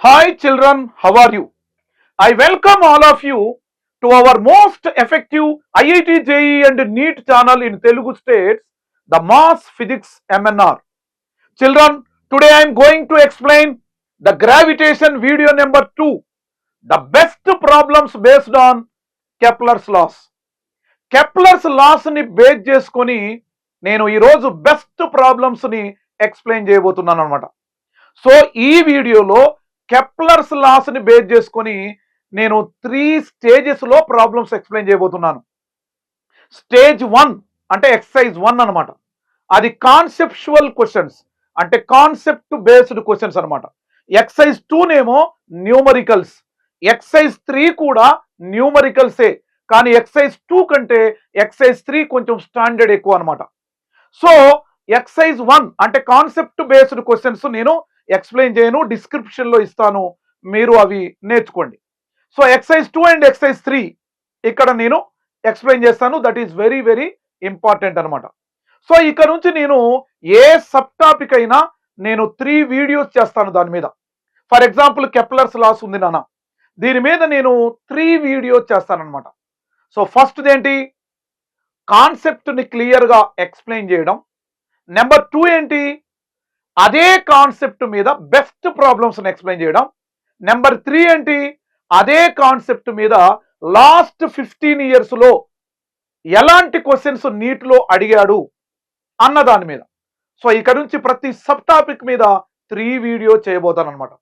Hi children, how are you? I welcome all of you to our most effective IIT JEE and NEET channel in Telugu states, the Mass Physics MNR. Children, today I am going to explain the gravitation video number 2, the best problems based on Kepler's laws. Kepler's laws ని base చేసుకొని నేను ఈరోజు best problems ని explain చేయబోతున్నాను అనమాట. So ఈ వీడియోలో Kepler's laws ని బేస్ చేసుకొని నేను 3 స్టేజెస్ లో ప్రాబ్లమ్స్ ఎక్స్ప్లెయిన్ చేయబోతున్నాను. స్టేజ్ 1 అంటే ఎక్సర్సైజ్ 1 అనమాట. అది కాన్సెప్చువల్ క్వశ్చన్స్ అంటే కాన్సెప్ట్ బేస్డ్ క్వశ్చన్స్ అనమాట. ఎక్సర్సైజ్ 2 నేమో న్యూమరికల్స్, ఎక్సర్సైజ్ 3 కూడా న్యూమరికల్సే, కానీ ఎక్సర్సైజ్ 2 కంటే ఎక్సర్సైజ్ 3 కొంచెం స్టాండర్డ్ ఎక్కువ అనమాట. సో ఎక్సర్సైజ్ 1 అంటే కాన్సెప్ట్ బేస్డ్ క్వశ్చన్స్ నేను ఎక్స్ప్లెయిన్ చేయను, డిస్క్రిప్షన్ లో ఇస్తాను, మీరు అవి నేర్చుకోండి. సో ఎక్సర్సైజ్ 2 అండ్ ఎక్సర్సైజ్ 3 ఇక్కడ నేను ఎక్స్ప్లెయిన్ చేస్తాను. That is very very important అనమాట. సో ఇక్కడ నుంచి నేను ఏ సబ్ టాపిక్ అయినా నేను 3 వీడియోస్ చేస్తాను దాని మీద. ఫర్ ఎగ్జాంపుల్ కెప్లర్స్ లాస్ ఉంది నాన్న, దీని మీద నేను 3 వీడియోస్ చేస్తానన్నమాట. సో ఫస్ట్ ఏంటి, కాన్సెప్ట్ ని క్లియర్ గా ఎక్స్ప్లెయిన్ చేయడం. నెంబర్ 2 ఏంటి, అదే కాన్సెప్ట్ మీద బెస్ట్ ప్రాబ్లమ్స్ ఎక్స్ప్లెయిన్ చేయడం. నెంబర్ 3 ఏంటి, అదే కాన్సెప్ట్ మీద లాస్ట్ 15 years లో ఎలాంటి క్వశ్చన్స్ నీటిలో అడిగాడు అన్న దాని మీద. సో ఇక్కడ నుంచి ప్రతి సబ్ టాపిక్ మీద 3 వీడియో చేయబోతాను అనమాట.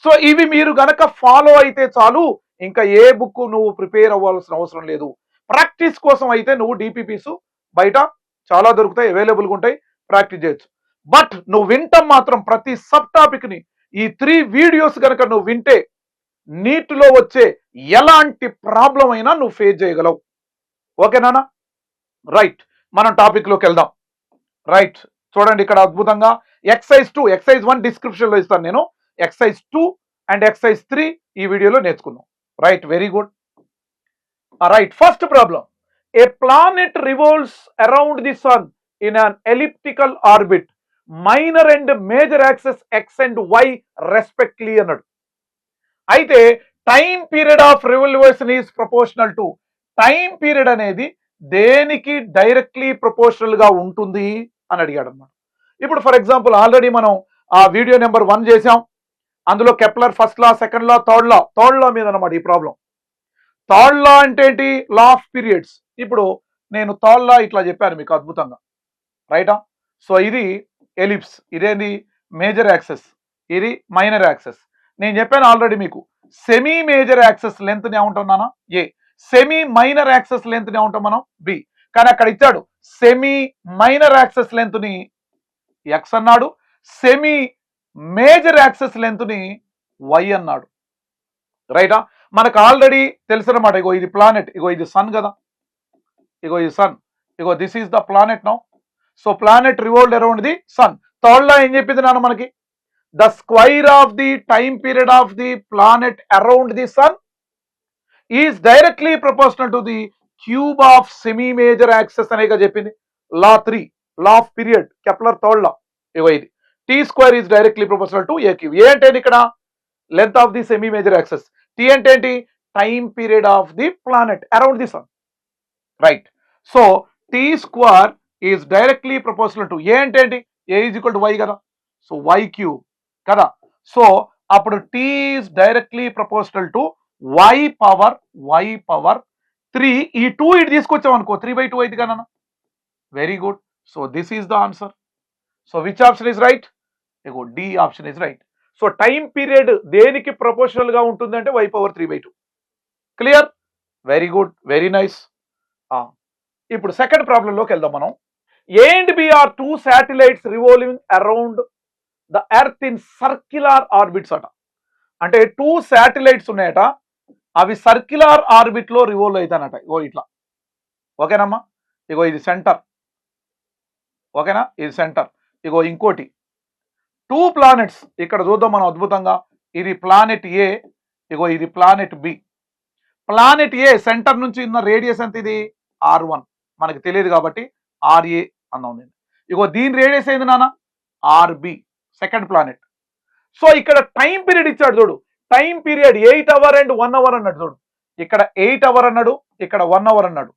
సో ఇవి మీరు గనక ఫాలో అయితే చాలు, ఇంకా ఏ బుక్ నువ్వు ప్రిపేర్ అవ్వాల్సిన అవసరం లేదు. ప్రాక్టీస్ కోసం అయితే నువ్వు డిపిపిస్ బయట చాలా దొరుకుతాయి, అవైలబుల్గా ఉంటాయి, ప్రాక్టీస్ చేయొచ్చు. బట్ నువ్వు వింటాం మాత్రం ప్రతి సబ్ టాపిక్ ని ఈ 3 వీడియోస్ కనుక నువ్వు వింటే నీటిలో వచ్చే ఎలాంటి ప్రాబ్లం అయినా నువ్వు ఫేస్ చేయగలవు. ఓకేనా? రైట్, మనం టాపిక్ లోకి వెళ్దాం. రైట్, చూడండి ఇక్కడ అద్భుతంగా ఎక్సర్సైజ్ 2, ఎక్సర్సైజ్ 1 డిస్క్రిప్షన్ లో ఇస్తాను నేను, ఎక్సర్సైజ్ 2 అండ్ ఎక్సర్సైజ్ 3 ఈ వీడియోలో నేర్చుకుందాం. Right, very good. Right, first problem, a planet revolves around the sun in an elliptical orbit minor and major axes X and Y respectively అన్నాడు. అయితే time period of revolution is proportional to, time period అనేది దేనికి directly proportional గా ఉంటుంది అని అడిగాడు అన్నమాట. ఇప్పుడు ఫర్ ఎగ్జాంపుల్ ఆల్రెడీ మనం ఆ వీడియో నెంబర్ 1 చేసాం, అందులో కెప్లర్ ఫస్ట్ లా, సెకండ్ లా, థర్డ్ లా మీద అన్నమాట ఈ ప్రాబ్లం. థర్డ్ లా అంటే ఏంటి, లా ఆఫ్ పీరియడ్స్. ఇప్పుడు నేను థర్డ్ లా ఇట్లా చెప్పాను మీకు అద్భుతంగా, రైటా? సో ఇది ఎలిప్స్, ఇదేంది మేజర్ యాక్సెస్, ఇది మైనర్ యాక్సెస్. నేను చెప్పాను ఆల్రెడీ మీకు, సెమీ మేజర్ యాక్సెస్ లెంత్ ని ఏమంటున్నానా ఏ, సెమీ మైనర్ యాక్సెస్ లెంత్ ని ఏమంటాం మనం బి. కానీ అక్కడ ఇచ్చాడు సెమీ మైనర్ యాక్సెస్ లెంత్ ని ఎక్స్ అన్నాడు, సెమీ మేజర్ యాక్సెస్ లెంత్ ని వై అన్నాడు. రైటా? మనకు ఆల్రెడీ తెలుసనమాట. ఇగో ఇది ప్లానెట్, ఇగో ఇది సన్ కదా, ఇగో ఇది సన్, ఇగో this is the planet now. So planet revolved around the sun. Third law ఏం చెప్పింది నాన్న మనకి, the square of the time period of the planet around the sun is directly proportional to the cube of semi major axes అనేగా చెప్పింది. Law 3, law of period, Kepler third law. ఇగో ఇది T square is directly proportional to A cube. A అంటే ఇక్కడ length of the semi major axes, T అంటే ఏంటి, time period of the planet around the sun. Right, so T square is directly proportional to A అంటే ఏంటి, A is equal to Y కదా, so Y cube కదా. So అప్పుడు T is directly proportional to Y power 3. ఈ 2 ఇటు తీసుకొచ్చాం అనుకో 3/2 అయితే కదా. Very good. So this is the answer. So which option is right, ఇగో D option is right. So time period దేనికి ప్రపోర్షనల్ గా ఉంటుంది అంటే y power 3/2. Clear? Very good, very nice. ఇప్పుడు సెకండ్ ప్రాబ్లంలోకి వెళ్దాం మనం. A and B are 2 satellites revolving around the earth in circular orbits అట. అంటే 2 శాటిలైట్స్ ఉన్నాయట, అవి సర్క్యులర్ ఆర్బిట్ లో రివాల్వ్ అవుతానట. ఇగో ఇట్లా, ఓకేనమ్మా. ఇగో ఇది సెంటర్, ఓకేనా, ఇది సెంటర్. ఇగో ఇంకోటి 2 ప్లానెట్స్ ఇక్కడ చూద్దాం మనం అద్భుతంగా. ఇది ప్లానెట్ ఏ, ఇగో ఇది ప్లానెట్ బి. ప్లానెట్ ఏ సెంటర్ నుంచి ఉన్న రేడియస్ ఎంత, ఇది R1, మనకి తెలియదు కాబట్టి RA అన్న ఉంది. ఇగో దీని రేడియస్ ఏంది నాన్న, RB, సెకండ్ ప్లానెట్. సో ఇక్కడ టైం పీరియడ్ ఇచ్చాడు చూడు, time period 8 hour and 1 hour అన్నాడు చూడు. ఇక్కడ 8 అవర్ అన్నాడు, ఇక్కడ 1 అవర్ అన్నాడు.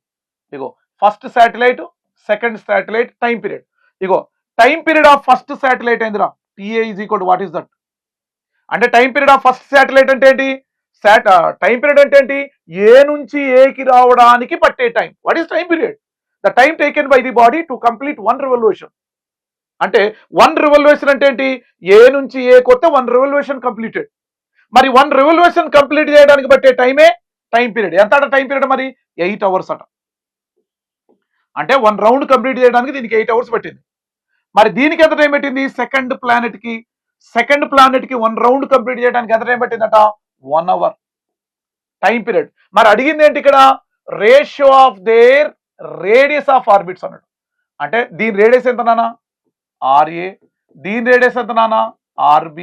ఇగో first satellite, second satellite, time period. ఇగో time period of first satellite ఏందిరా, TA is equal to what is that? అంటే time period of first satellite అంటే ఏంటి? టైం పీరియడ్ అంటే ఏంటి? ఏ నుంచి ఏకి రావడానికి పట్టే time. What is time period? The time taken by the body to complete 1 revolution. అంటే 1 రెవల్యూషన్ అంటే ఏంటి? ఏ నుంచి ఏ కొత్త 1 రెవల్యూషన్ కంప్లీటెడ్. మరి 1 రెవల్యూషన్ కంప్లీట్ చేయడానికి పట్టే టైమే టైం పీరియడ్. ఎంత అట టైం పీరియడ్? మరి 8 అవర్స్ అట. అంటే 1 రౌండ్ కంప్లీట్ చేయడానికి దీనికి 8 అవర్స్ పట్టింది. మరి దీనికి ఎంత టైం పెట్టింది? సెకండ్ ప్లానెట్ కి 1 రౌండ్ కంప్లీట్ చేయడానికి ఎంత టైం పట్టిందట? 1 అవర్ టైం పీరియడ్. మరి అడిగింది ఏంటి ఇక్కడ? Ratio of their radius of orbits అన్నాడు. అంటే దీని రేడియస్ ఎంత నానా? RA. దీని రేడియస్ ఎంత నానా? RB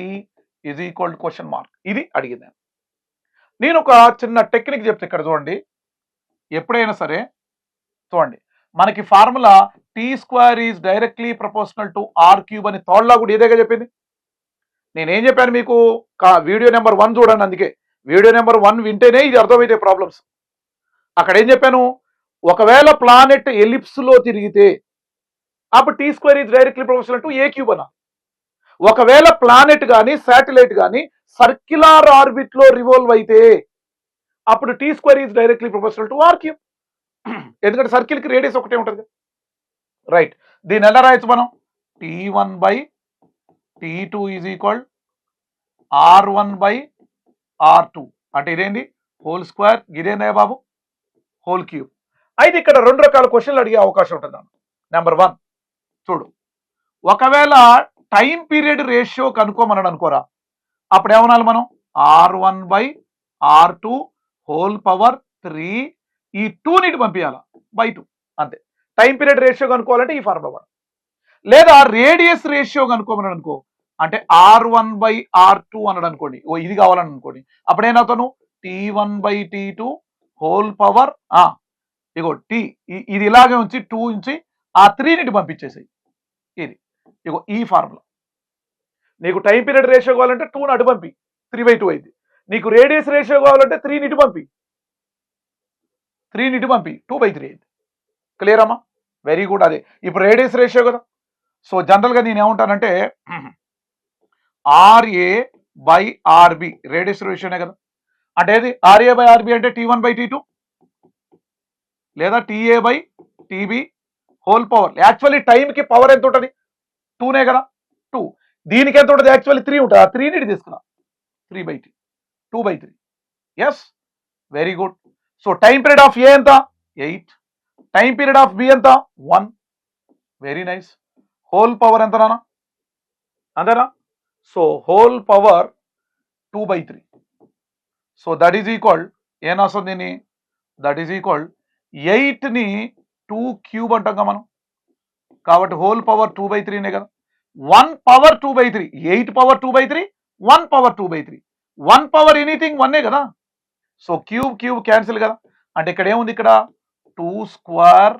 is equal to question mark. ఇది అడిగింది. నేను ఒక చిన్న టెక్నిక్ చెప్తే ఇక్కడ చూడండి. ఎప్పుడైనా సరే చూడండి, మనకి formula T² is directly proportional to R³ అని థర్డ్ లా కూడా ఇదేగా చెప్పింది. నేనేం చెప్పాను మీకు? వీడియో నెంబర్ 1 చూడండి. అందుకే వీడియో నెంబర్ 1 వింటేనే ఇది అర్థమైతే ప్రాబ్లమ్స్. అక్కడ ఏం చెప్పాను? ఒకవేళ ప్లానెట్ ఎలిప్స్ లో తిరిగితే అప్పుడు T² is directly proportional to A³ అన్న. ఒకవేళ ప్లానెట్ కానీ శాటిలైట్ కానీ సర్క్యులర్ ఆర్బిట్ లో రివాల్వ్ అయితే అప్పుడు T² is directly proportional to R³. ఎందుకంటే సర్కిల్ కి రేడియస్ ఒకటే ఉంటుంది. రైట్. దీన్ని ఎలా రాయొచ్చు మనం? T1/T2 is equal R1/R2. అంటే ఇదేంటి? Whole square. ఇదేందా బాబు? Whole cube. అయితే ఇక్కడ 2 రకాల క్వశ్చన్లు అడిగే అవకాశం ఉంటుంది. నెంబర్ 1 చూడు, ఒకవేళ టైం పీరియడ్ రేషియో కనుక్కోమన్నాడు అనుకోరా, అప్పుడు ఏమనాలి మనం? R1/R2 whole power 3. ఈ 2 పంపించాలా బై 2 అంతే. టైం పీరియడ్ రేషియో కనుక్కోవాలంటే ఈ ఫార్ములా వాడు. లేదా రేడియస్ రేషియో కనుక్కోమన్నాడు అనుకో, అంటే R1/R2 అన్నాడు అనుకోండి. ఓ ఇది కావాలని అనుకోండి, అప్పుడు ఏమవుతాను? T1/T2 హోల్ పవర్ ఇగో T ఇది ఇలాగే ఉంచి 2 ఉంచి ఆ 3 పంపించేసాయి. ఇది ఇగో ఈ ఫార్ములా. నీకు టైం పీరియడ్ రేషియో కావాలంటే 2 అటు పంపి, 3/2 అయింది. నీకు రేడియస్ రేషియో కావాలంటే 3 పంపి, 3 పంపి 2/3 అయింది. క్లియర్ అమ్మా? Very good. అదే ఇప్పుడు రేడియస్ రేషియో కదా. సో జనరల్గా నేను ఏమంటానంటే RA/RB రేడియస్ రేషియోనే కదా. అంటే ఏది? RA/RB అంటే T1/T2 లేదా TA/TB హోల్ పవర్. యాక్చువల్లీ టైంకి పవర్ ఎంత ఉంటుంది? 2నే కదా. 2. దీనికి ఎంత ఉంటుంది? యాక్చువల్లీ 3 ఉంటుంది. ఆ 3 తీసుకున్నా 3/3 2/3. Yes, very good. So time period of A ఎంత? 8. టైం పీరియడ్ ఆఫ్ బి ఎంత? 1. Very nice. హోల్ పవర్ ఎంత నానా? అంతేనా? So whole power 2/3. So that is equal ఏం వస్తుంది దీన్ని? దట్ ఈజ్ ఈక్వల్ 8ని 2³ అంటాం కదా మనం. కాబట్టి హోల్ పవర్ 2/3నే కదా. 1 power 2/3. 8 power 2/3, 1 power 2/3. 1 power anything 1 కదా. సో క్యూబ్ క్యాన్సిల్ కదా. అంటే ఇక్కడ ఏముంది? ఇక్కడ 2²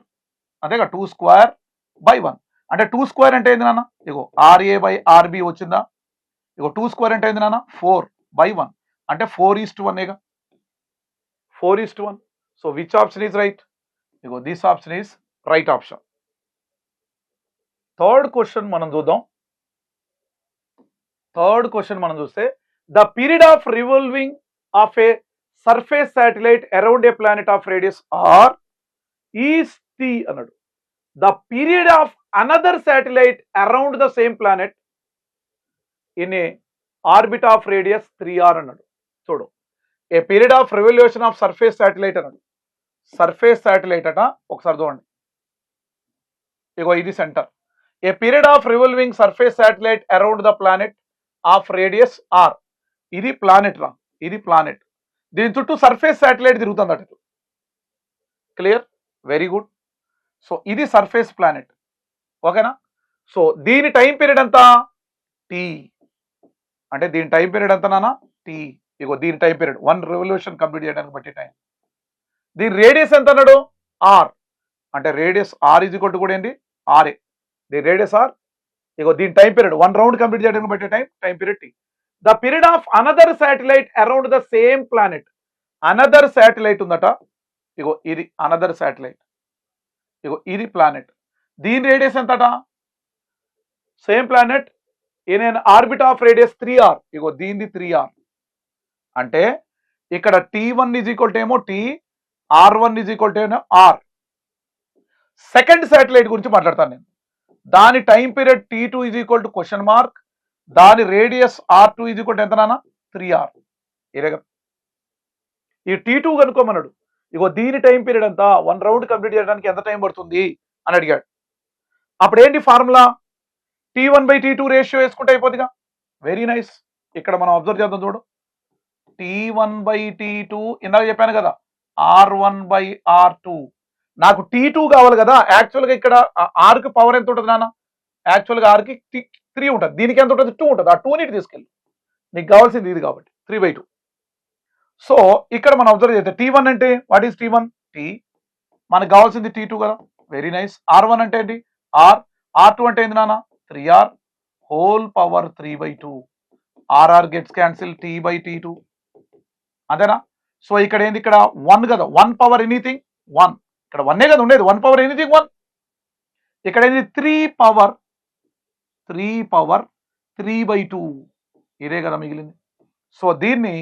అంతేగా. 2²/1 అంటే 2² అంటే ఏంది నాన్న? ఇగో RA/RB వచ్చిందా? ఇగో 2² అంటే ఏంది నాన్న? 4/1 అంటే 4:1 గా. 4:1. So which option is right? Ego this option is right option. Third question మనం చూద్దాం. థర్డ్ క్వశ్చన్ మనం చూస్తే the period of revolving of A surface satellite around a planet of radius R is T అన్నాడు. The period of another satellite around the same planet in a orbit of radius 3R అన్నాడు. చూడు, a period of revolution of surface satellite అన్నాడు. Surface satellite అట. ఒకసారి చూడండి, ఇగో ఇది centre. A period of revolving surface satellite around the planet of radius R. ఇది planet రా, ఇది ప్లానెట్. దీని చుట్టూ సర్ఫేస్ శాటిలైట్ తిరుగుతుంది అటు. క్లియర్? Very good. సో ఇది సర్ఫేస్ ప్లానెట్. ఓకేనా? సో దీని టైం పీరియడ్ ఎంత? T. అంటే దీని టైం పీరియడ్ ఎంత నాన్న? T. ఇగో దీని టైం పీరియడ్ 1 రెవల్యూషన్ కంప్లీట్ చేయడానికి బట్టి టైం. దీని రేడియస్ ఎంత అన్నాడు? R. అంటే radius R is equal to కూడా ఏంటి? RA. దీని రేడియస్ R. ఇగో దీని టైం పీరియడ్ 1 రౌండ్ కంప్లీట్ చేయడానికి బట్టి time period T. The period of another satellite around the same planet. Another satellite ఉందట, ఇగో ఇది అనదర్ శాటిలైట్, ఇగో ఇది ప్లానెట్. దీని రేడియస్ ఎంతట? Same planet in an orbit of radius 3r. ఇగో దీనిది 3r. అంటే ఇక్కడ T1 ఈజ్ ఈక్వల్ టు ఏమో T, R1 is equal to ఏమో R. సెకండ్ శాటిలైట్ గురించి మాట్లాడతాను నేను. దాని time period T2 is equal to question mark, దాని radius R2 is equal to ఎంత నాన్న? 3r. ఇరేగా ఈ T2 కనుక్కోమన్నాడు. ఇగో దీని టైం పీరియడ్ ఎంత, 1 రౌండ్ కంప్లీట్ చేయడానికి ఎంత టైం పడుతుంది అని అడిగాడు. అప్పుడు ఏంటి ఫార్ములా? T1/T2 రేషియో వేసుకుంటే అయిపోతుందిగా. Very nice. ఇక్కడ మనం అబ్జర్వ్ చేద్దాం చూడు. T1/T2 ఇందాక చెప్పాను కదా, R1/R2. నాకు T2 కావాలి కదా. యాక్చువల్గా ఇక్కడ ఆర్కి పవర్ ఎంత ఉంటుంది నాన్న? యాక్చువల్గా ఆర్కి 3 ఉంటుంది, దీనికి ఎంత ఉంటుంది? 2 ఉంటుంది. ఆ 2 నీటి తీసుకెళ్ళి, నీకు కావాల్సింది ఇది కాబట్టి 3/2. సో ఇక్కడ మనం అబ్జర్వ్ చేస్తే T1 అంటే వాట్ ఈస్ T1? T. మనకు కావాల్సింది T2 కదా. Very nice. R1 అంటే ఏంటి? R. R2 అంటే ఏంది నాన్న? 3r whole power 3/2. RR gets cancel, T/T2 అంతేనా? సో ఇక్కడ ఏంది? ఇక్కడ 1 కదా, 1 పవర్ ఎనీథింగ్ 1. ఇక్కడ 1 కదా ఉండేది, 1 పవర్ ఎనీథింగ్ 1. ఇక్కడ ఏంది? 3 పవర్ 3/2 ఇదే కదా మిగిలింది. సో దీన్ని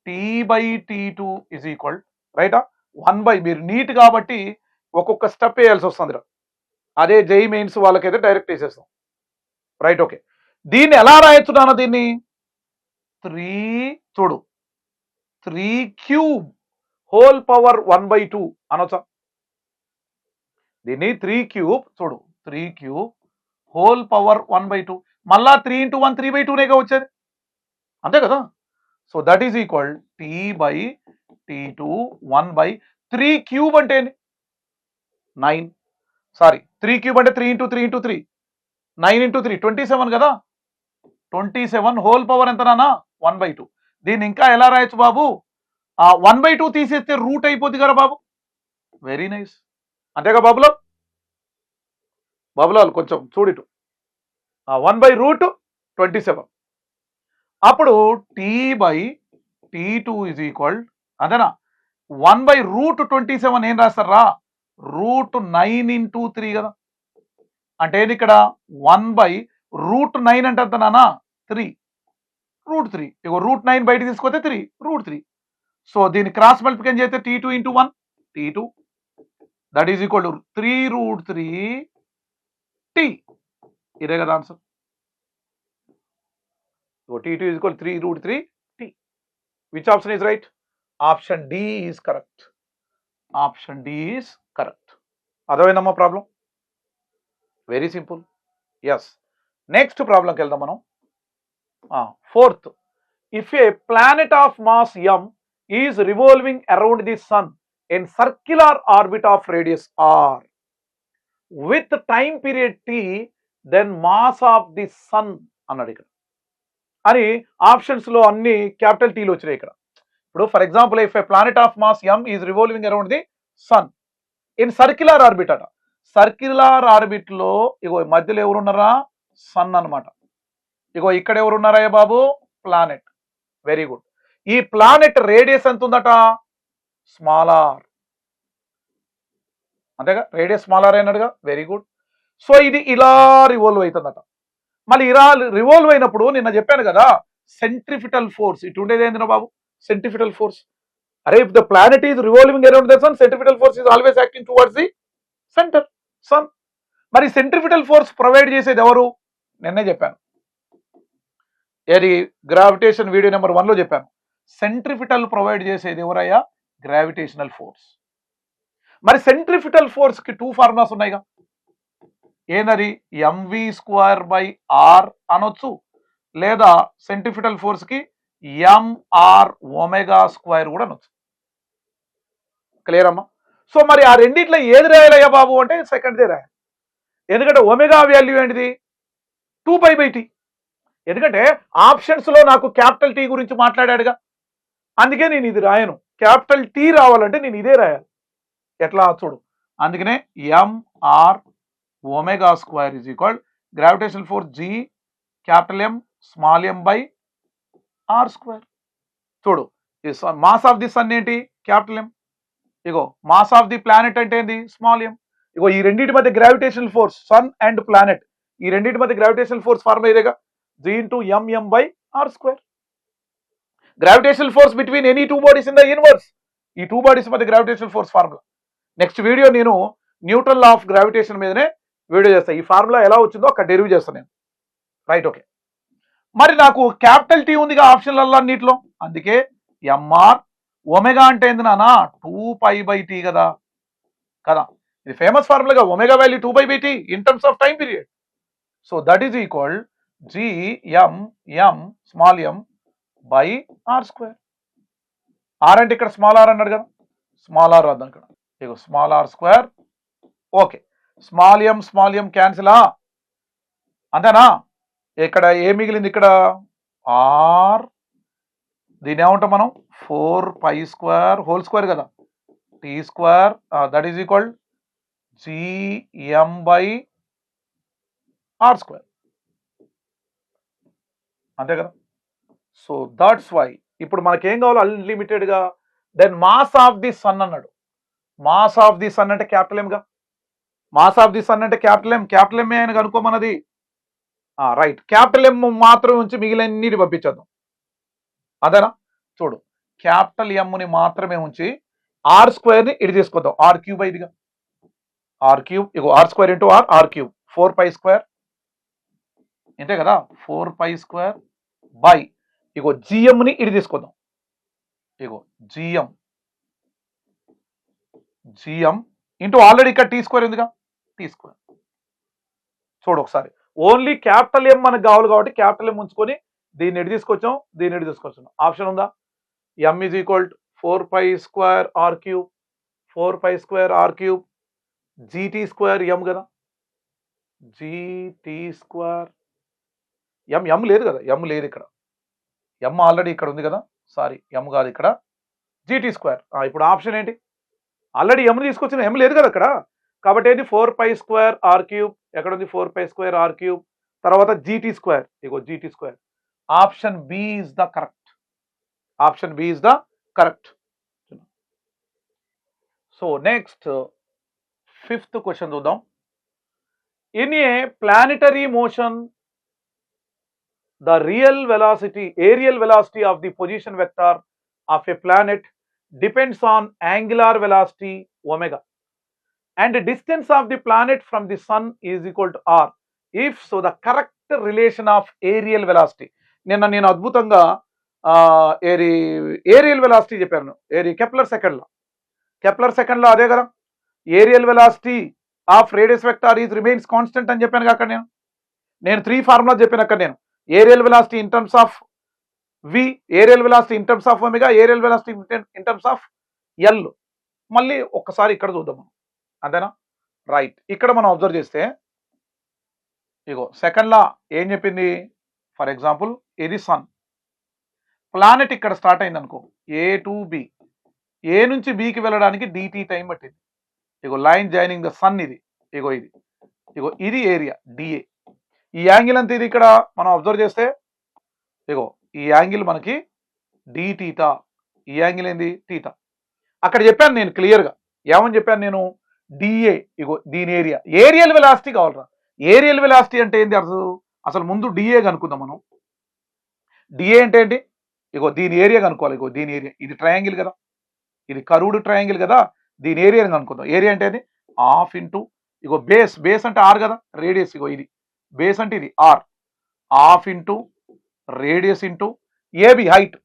T/T2 ఇజ్ ఈక్వల్ రైటా 1 మీరు నీట్ కాబట్టి ఒక్కొక్క స్టెప్ వేయాల్సి వస్తుంది. అదే జేఈ మెయిన్స్ వాళ్ళకైతే డైరెక్ట్ వేసేస్తాం. Right, okay. దీన్ని ఎలా రాయొచ్చు నాన్న? దీన్ని 3 చూడు 3³ హోల్ పవర్ 1/2 అనొచ్చా? దీన్ని 3³ చూడు 3³ హోల్ పవర్ 1/2. మళ్ళా 3 × 1 3/2నేగా వచ్చేది, అంతే కదా. So that is equal T/T2 1/3³ అంటే 9. సారీ 3³ అంటే 3 × 3 × 3 9 × 3 27 కదా. 27 హోల్ పవర్ ఎంత నాన్న? 1/2. దీన్ని ఇంకా ఎలా రాయొచ్చు బాబు? 1/2 తీసేస్తే రూట్ అయిపోద్ది కదా బాబు. వెరీ నైస్, అంతేగా బాబులో. బాబులాల్ కొంచెం చూడిటు. 1/√27. అప్పుడు T/T2 ఈజ్ ఈక్వల్ అంతేనా 1/√27 ఏం రాస్తారా? √9 × 3 కదా. అంటే ఇక్కడ 1/√9 అంటే అంత నాన్న 3 √3. ఇగో √9 బయట తీసుకొస్తే 3 √3. సో దీన్ని క్రాస్ మల్టిప్లికేషన్ చేస్తే T2 × 1 T2 that is equal to 3√3 T. ఇదే కదా answer. T2 is equal to 3√3 T. Which option is right? Option D is correct. Option D is correct. అర్థమైందమ్మా problem? Very simple. Yes. Next ప్రాబ్లంకి వెళ్దాం మనం. Fourth, if a planet of mass m is revolving around the sun in circular orbit of radius r with time period t, then mass of the sun అన్నాడు ఇక్కడ. అని options లో అన్ని capital టీలు వచ్చినాయి ఇక్కడ. ఇప్పుడు for example if a planet of mass m is revolving around the sun in circular orbit అట. సర్క్యులర్ ఆర్బిట్ లో ఇగో మధ్యలో ఎవరున్నారా? సన్ అన్నమాట. ఇగో ఇక్కడ ఎవరున్నారా బాబు? ప్లానెట్. Very good. ఈ ప్లానెట్ రేడియస్ ఎంత ఉందట? Small R. అంతేగా, రేడియస్ స్మాల్ ఆర్ అయినట్టుగా. Very good. సో ఇది ఇలా రివాల్వ్ అవుతుందట. మళ్ళీ ఇలా రివాల్వ్ అయినప్పుడు నిన్న చెప్పాను కదా, సెంట్రిఫిటల్ ఫోర్స్ ఇటు ఉండేది ఏందిరా బాబు? Centripetal force. అరే if the planet is revolving around the sun, centripetal force is always acting towards the centre sun. మరి సెంట్రిఫిటల్ ఫోర్స్ ప్రొవైడ్ చేసేది ఎవరు? నిన్నే చెప్పాను, ఏది గ్రావిటేషన్ వీడియో నెంబర్ 1లో చెప్పాను. సెంట్రిఫిటల్ ప్రొవైడ్ చేసేది ఎవరయ్యా? Gravitational force. మరి సెంట్రిఫిటల్ ఫోర్స్ కి 2 ఫార్ములాస్ ఉన్నాయిగా. ఏందది? mv²/r అనొచ్చు, లేదా సెంట్రిఫిటల్ ఫోర్స్ కి mr⍵² కూడా అనొచ్చు. క్లియర్ అమ్మా? సో మరి ఆ రెండిట్లో ఏది రాయాలయ్యా బాబు అంటే సెకండ్దే రాయాలి. ఎందుకంటే ఒమేగా వాల్యూ ఏంటిది? 2π/t. ఎందుకంటే ఆప్షన్స్ లో నాకు క్యాపిటల్ టీ గురించి మాట్లాడాడుగా, అందుకే నేను ఇది రాయను. క్యాపిటల్ టీ రావాలంటే నేను ఇదే రాయాలి. ఎట్లా చూడు, అందుకనే mr⍵² is equal gravitational force G capital M small m/r R square. చూడు మాస్ ఆఫ్ ది సన్ ఏంటి క్యాపిటల్ ఎం, ఇగో మాస్ ఆఫ్ ది ప్లానెట్ అంటే ఏంది స్మాల్ ఎం. ఇగో ఈ రెండింటి మధ్య gravitational force sun and planet, ఈ రెండింటి మధ్య గ్రావిటేషనల్ ఫోర్స్ ఫార్ములా ఇదేగా, G into MM by are square. Gravitational force between any two bodies in the universe, ఈ టూ బాడీస్ మధ్య gravitational force formula. Next video నేను న్యూట్రల్ లా ఆఫ్ గ్రావిటేషన్ మీదనే video చేస్తాను, ఈ ఫార్ములా ఎలా వచ్చిందో అక్కడ డెరివ్ చేస్తాను నేను. Right, okay. మరి నాకు క్యాపిటల్ టీ ఉందిగా ఆప్షన్లలో అన్నిట్లో, అందుకే ఎంఆర్. ఒమెగా అంటే ఏంది నాన్న 2π/t కదా, కదా ఇది ఫేమస్ ఫార్ములాగా, omega value 2π/t in terms of time period. So that is equal GM small m by are square. R అంటే ఇక్కడ స్మాల్ ఆర్ అన్నాడు కదా, స్మాల్ ఆర్ రాద్దాం ఇక్కడ, ఇగో small r square. Okay, small m క్యాన్సిలా, అంతేనా. ఇక్కడ ఏ మిగిలింది ఇక్కడ ఆర్, దీని ఏమంటాం మనం 4π² హోల్ స్క్వేర్ కదా, tea square, that is equal GM by are square, అంతే కదా. సో దట్స్ వై ఇప్పుడు మనకేం కావాలి అన్లిమిటెడ్గా. Then mass of the sun అన్నాడు, మాస్ ఆఫ్ ది సన్ అంటే క్యాపిటల్ ఎంగా, మాస్ ఆఫ్ ది సన్ అంటే క్యాపిటల్ ఎం అని కనుక్కోమన్నది. రైట్, క్యాపిటల్ ఎం మాత్రం ఉంచి మిగిలినన్నిటి పంపించేద్దాం, అదేనా. చూడు క్యాపిటల్ ఎంని మాత్రమే ఉంచి ఆర్ స్క్వేర్ని ఇటు తీసుకొద్దాం, ఆర్ క్యూబ్ ఇదిగా, ఆర్ క్యూబ్, ఇగో r square into are cube 4π², ఇంతే కదా 4π² బై, ఇగో జిఎంని ఇటు తీసుకొద్దాం, ఇగో జిఎం ఇంటూ ఆల్రెడీ ఇక్కడ టీ స్క్వేర్ ఉందిగా, టీ స్క్వేర్. చూడు ఒకసారి, ఓన్లీ క్యాపిటల్ ఎం మనకు కావాలి కాబట్టి క్యాపిటల్ ఎం ఉంచుకొని దీన్ని ఎటు తీసుకొచ్చాం, దీన్ని ఎటు తీసుకొచ్చాం. ఆప్షన్ ఉందా, M is equal 4π² r cube, 4π² r cube, GT square M కదా, జీటీ స్క్వేర్ ఎం లేదు కదా, ఎం లేదు ఇక్కడ, ఎం ఆల్రెడీ ఇక్కడ ఉంది కదా, సారీ ఎం కాదు ఇక్కడ, జీటీ స్క్వేర్. ఇప్పుడు ఆప్షన్ ఏంటి, ఆల్రెడీ ఎం తీసుకొచ్చిన ఎం లేదు కదా అక్కడ, కాబట్టి ఏంటి 4π² ఆర్ క్యూబ్, ఎక్కడ ఉంది 4π² ఆర్ క్యూబ్, తర్వాత జీటీ స్క్వేర్, ఇగో GT square. Option B is the correct, option B is the correct. So next 5th question చూద్దాం. In a planetary motion the real velocity, aerial velocity of the position vector of a planet depends on angular velocity omega, and the distance of the planet from the sun is equal to r. If so, the correct relation of aerial velocity. నేను అద్భుతంగా aerial velocity చెప్పాను, Kepler సెకండ్లో అదే కదా, areal velocity of radius vector is remains constant అని చెప్పాను అక్కడ నేను 3 ఫార్ములా చెప్పాను అక్కడ నేను. Areal velocity in terms of V, areal velocity in terms of omega, areal velocity in terms of L. మళ్ళీ ఒక్కసారి ఇక్కడ చూద్దాం మనం, అంతేనా. రైట్, ఇక్కడ మనం అబ్జర్వ్ చేస్తే ఇగో సెకండ్ లా ఏం చెప్పింది, ఫర్ ఎగ్జాంపుల్ ఇది సన్, ప్లానెట్ ఇక్కడ స్టార్ట్ అయింది అనుకో, ఏ టు బి, ఏ నుంచి బికి వెళ్ళడానికి డిటి టైం పట్టింది. ఇగో లైన్ జాయినింగ్ ద సన్ ఇది, ఇగో ఇది ఏరియా డిఏ. ఈ యాంగిల్ అంతా ఇది ఇక్కడ మనం అబ్జర్వ్ చేస్తే, ఇగో ఈ యాంగిల్ మనకి డి టీటా, ఈ యాంగిల్ ఏంది టీటా. అక్కడ చెప్పాను నేను క్లియర్గా, ఏమని చెప్పాను నేను, డిఏ, ఇగో దీని ఏరియా, ఏరియల్ వెలాసిటీ కావాలరా. ఏరియల్ వెలాసిటీ అంటే ఏంటి అసలు ముందు డిఏ కనుక్కుందాం మనం. డిఏ అంటే ఏంటి, ఇగో దీని ఏరియా కనుక్కోవాలి, ఇగో దీని ఏరియా, ఇది ట్రయాంగిల్ కదా, ఇది కర్వ్డ్ ట్రయాంగిల్ కదా, దీని ఏరియాని కనుక్కుందాం. ఏరియా అంటే ఏంటి, హాఫ్ ఇంటూ, ఇగో బేస్ అంటే ఆర్ కదా, రేడియస్, ఇగో ఇది బేస్ అంటే ఇది R, half into radius into AB height.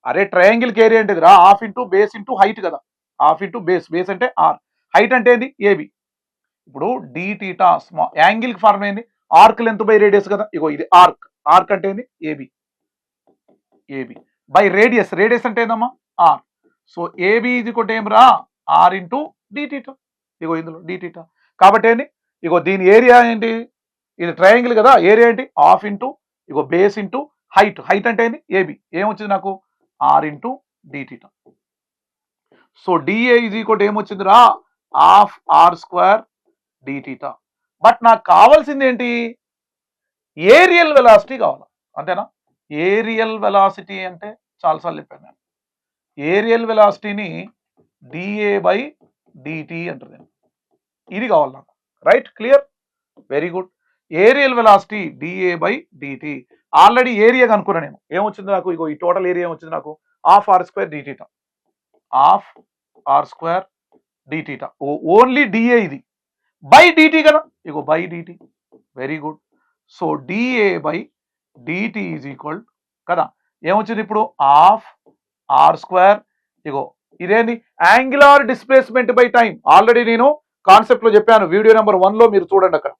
అరే ట్రయాంగిల్కి ఏరియా అంటే రా, half into base into height కదా, హాఫ్ ఇంటూ బేస్ అంటే ఆర్, హైట్ అంటే ఏంది ఏబి. ఇప్పుడు డి టీటా యాంగిల్కి ఫార్మ్ ఏంది, ఆర్క్ లెంత్ బై రేడియస్ కదా, ఇగో ఇది ఆర్క్ అంటే ఏంది ఏబి బై రేడియస్ అంటే ఏందమ్మా ఆర్. సో ఏబి ఇది కొట్టే ఏం రా, ఆర్ ఇంటూ డి టీటా, ఇగో ఇందులో డి టీటా. కాబట్టి ఏంటి, ఇగో దీని ఏరియా ఏంటి, ఇది ట్రయాంగిల్ కదా, ఏరియా ఏంటి హాఫ్ ఇంటూ, ఇగో బేస్ ఇంటూ హైట్ అంటే ఏంటి ఏబి, ఏమొచ్చింది నాకు R into d theta. So dA ఇది ఈక్వల్ ఏమొచ్చింది రా, half R square d theta. But నాకు కావాల్సింది ఏంటి, ఏరియల్ వెలాసిటీ కావాలి, అంతేనా. ఏరియల్ వెలాసిటీ అంటే చాలాసార్లు చెప్పాను నేను. ఏరియల్ వెలాసిటీని dA/dt అంటారు. ఇది కావాలి నాకు. Right, clear, very good. Areal velocity dA/dt. Already area కనుక్కున్నా నేను. ఏమొచ్చింది నాకు? ఇగో ఈ టోటల్ ఏరియా ఏమొచ్చింది నాకు? ½ r² dθ. ½ r² dθ. Only dA ఇది. బై dt కదా, ఇగో by dt. Very good. So dA/dt is equal కదా, ఏమొచ్చింది ఇప్పుడు? ½ r². ఇగో ఇదేంటి? Angular displacement by time. Already నేను కాన్సెప్ట్ లో చెప్పాను, వీడియో నెంబర్ 1 లో మీరు చూడండి అక్కడ.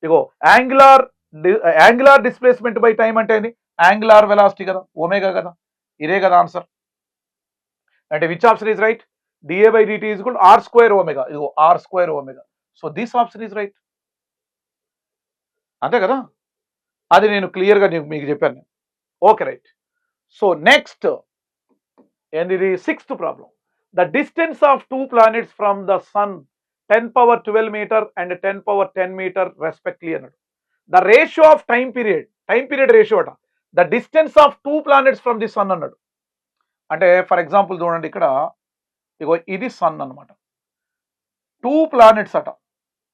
ఇగో యాంగులార్ డిస్ప్లేస్మెంట్ బై టైం అంటే ఏంది? యాంగులార్ వెలాసిటీ కదా, ఒమేగా కదా. ఇదే కదా ఆన్సర్. అంటే which option is right? dA/dt is equal r² omega. ఇదిగో r² omega. So this option is right. అంతే కదా, అది నేను క్లియర్ గా మీకు చెప్పాను. Okay, right. సో నెక్స్ట్ ఏంది? 6th problem. The distance of 2 planets from the sun 10⁻12 metre and 10⁻10 metre respectively అన్నాడు. The ratio of time period ratio అట. The distance of 2 planets from the sun అన్నాడు. అంటే for example చూడండి, ఇక్కడ ఇగో ఇది sun అన్నమాట. 2 planets అట.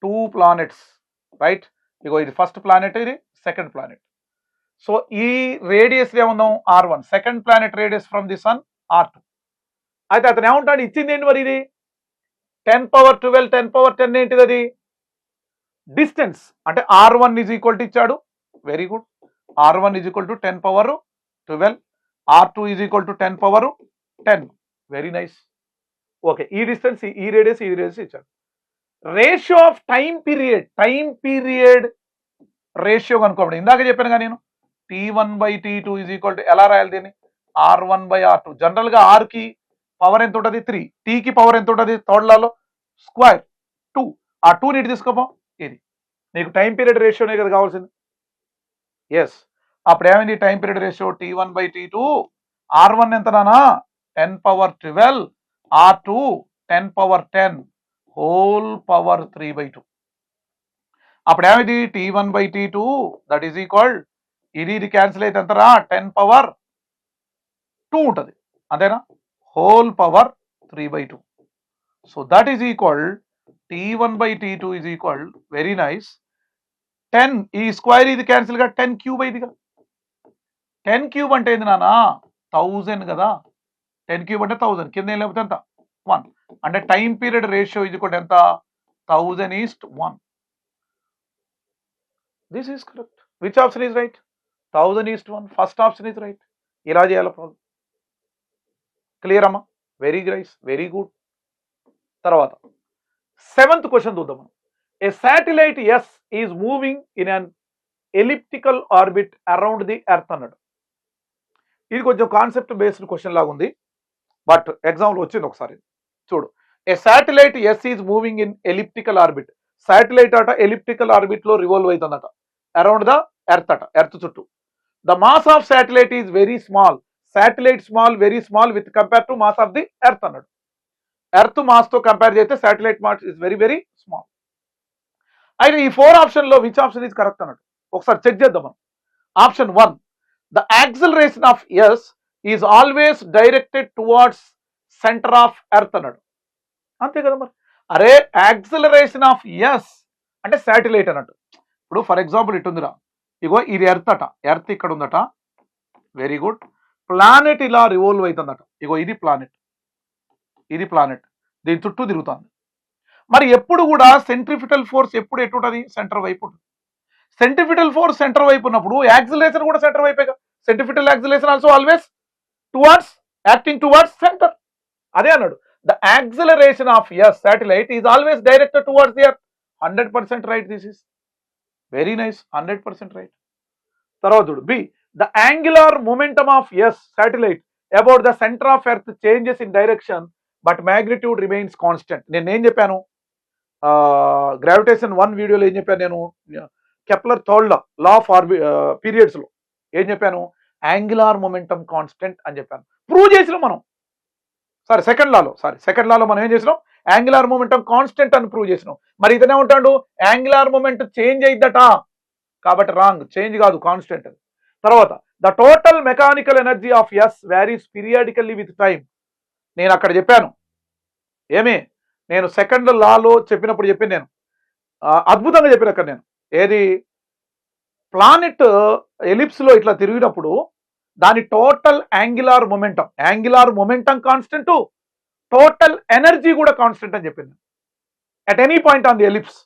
2 planets, రైట్. ఇగో ఇది ఫస్ట్ ప్లానెట్, ఇది సెకండ్ ప్లానెట్. సో ఈ రేడియస్ ఏముందాం? r1. Second planet radius from the sun r2. అయితే అతను ఏమంటాడు? ఇచ్చింది ఏంటి మరి? ఇది 10⁻12 10⁻10 ఏంటిది? అది డిస్టెన్స్. అంటే r1 ఈజ్ ఈక్వల్ టు ఇచ్చాడు. Very good. r1 is equal to 10⁻12, r2 is equal to 10⁻10. Very nice. Okay, ఈ డిస్టెన్స్, ఈ రేడియస్ ఇచ్చాడు. Ratio of time period ratio కనుక్కోండి. ఇందాక చెప్పాను కదా నేను, T1/T2 ఈజ్ ఈక్వల్ టు, ఎలా రాయాలి దీన్ని? r1/r2. జనరల్ గా r కి పవర్ ఎంత ఉంటుంది? 3. t కి పవర్ ఎంత ఉంటుంది? థర్డ్ లాలో స్క్వేర్ 2. ఆ 2 నీటి తీసుకోపో. ఇది నీకు టైం పీరియడ్ రేషియోనే కదా కావాల్సింది. ఎస్, అప్పుడు ఏమైంది? Time period ratio T1/T2. r1 ఎంత నానా? 10⁻12, r2 10⁻10 హోల్ పవర్ 3/2. అప్పుడు ఏమైంది? T1/T2 దట్ ఈజ్ ఈక్వల్, ఇది క్యాన్సిల్ అయితే ఎంతరా? 10⁻2 ఉంటుంది, అంతేనా? Whole power 3/2. So that is equal T1/T2 is equal, very nice, 10. ఈ స్క్వేర్ ఇది క్యాన్సిల్ గా 10³ అయింది కదా. 10³ అంటే ఏంది నానా? 1000 కదా. 10³ అంటే 1000, కింద ఏం లేకపోతే ఎంత? 1. అంటే టైం పీరియడ్ రేషియో ఇది కూడా ఎంత? 1000:1. This is correct. Which option is right? 1000:1. First option is right. ఇలా చేయాలి ప్రాబ్లం. క్లియర్ అమ్మా? వెరీ గ్రైస్, వెరీ గుడ్. తర్వాత 7th క్వశ్చన్ చూద్దాం మనం. A satellite S is moving in an elliptical orbit around the earth అన్నాడు. ఇది కొంచెం కాన్సెప్ట్ బేస్డ్ క్వశ్చన్ లాగా ఉంది, బట్ ఎగ్జామ్లో వచ్చింది. ఒకసారి చూడు. A satellite S is moving in elliptical orbit. Satellite అట ఎలిప్టికల్ ఆర్బిట్ లో రివాల్వ్ అవుతుందట అరౌండ్ ద ఎర్త్ అట, ఎర్త్ చుట్టూ. The mass of satellite is very small. Satellite small, very small with compare to mass of the earth అన్నాడు. Earth mass తో compare చేస్తే satellite mass is very very small. అయితే ఈ 4 option లో which option is correct అన్నాడు. ఒకసారి check చేద్దాం మనం. Option 1, the acceleration of S is always directed towards centre of earth అన్నాడు. అంతే కదా మరి. అరే యాక్సిలరేషన్ ఆఫ్ ఎస్ అంటే శాటిలైట్ అన్నట్టు. ఇప్పుడు ఫర్ ఎగ్జాంపుల్ ఇటుందిరా, ఇగో ఇది ఎర్త్ అట, ఎర్త్ ఇక్కడ ఉందట. Very good. ప్లానెట్ ఇలా రివాల్వ్ అవుతుందట. ఇగో ఇది ప్లానెట్, ఇది ప్లానెట్, దీని చుట్టూ తిరుగుతుంది. మరి ఎప్పుడు కూడా సెంట్రిఫిటల్ ఫోర్స్ ఎప్పుడు ఎటుంటది? సెంటర్ వైపు ఉంటుంది. సెంట్రిఫిటల్ ఫోర్స్ సెంటర్ వైపు ఉన్నప్పుడు యాక్సిలరేషన్ కూడా సెంటర్ వైపే. Centripetal acceleration also always towards, acting towards centre. అదే అన్నాడు. The acceleration of S satellite is always directed towards the earth. 100% right. This is very nice, 100% right. తర్వాత చూడు, B, the angular momentum of S satellite about the centre of earth changes in direction but magnitude remains constant. నేను ఏం చెప్పాను? Gravitation 1 వీడియోలో ఏం చెప్పాను నేను? Kepler third law of periods లో ఏం చెప్పాను? యాంగులర్ మొమెంటమ్ కాన్స్టెంట్ అని చెప్పాను. ప్రూవ్ చేసినాం మనం. సెకండ్ లాలో మనం ఏం చేసినాం? యాంగులర్ మొమెంటమ్ కాన్స్టెంట్ అని ప్రూవ్ చేసినాం. మరి ఇతనే ఉంటాడు, యాంగులర్ మొమెంట్ చేంజ్ అయిద్దట. కాబట్టి రాంగ్, చేంజ్ కాదు, కాన్స్టెంట్. తర్వాత the total mechanical energy of S varies periodically with time. నేను అక్కడ చెప్పాను ఏమి, నేను సెకండ్ లాలో చెప్పినప్పుడు చెప్పింది నేను అద్భుతంగా చెప్పిన అక్కడ నేను ఏది, ప్లానెట్ ఎలిప్స్ లో ఇట్లా తిరిగినప్పుడు దాని total angular momentum constant, total energy కూడా కాన్స్టెంట్ అని చెప్పింది. At any point on the ellipse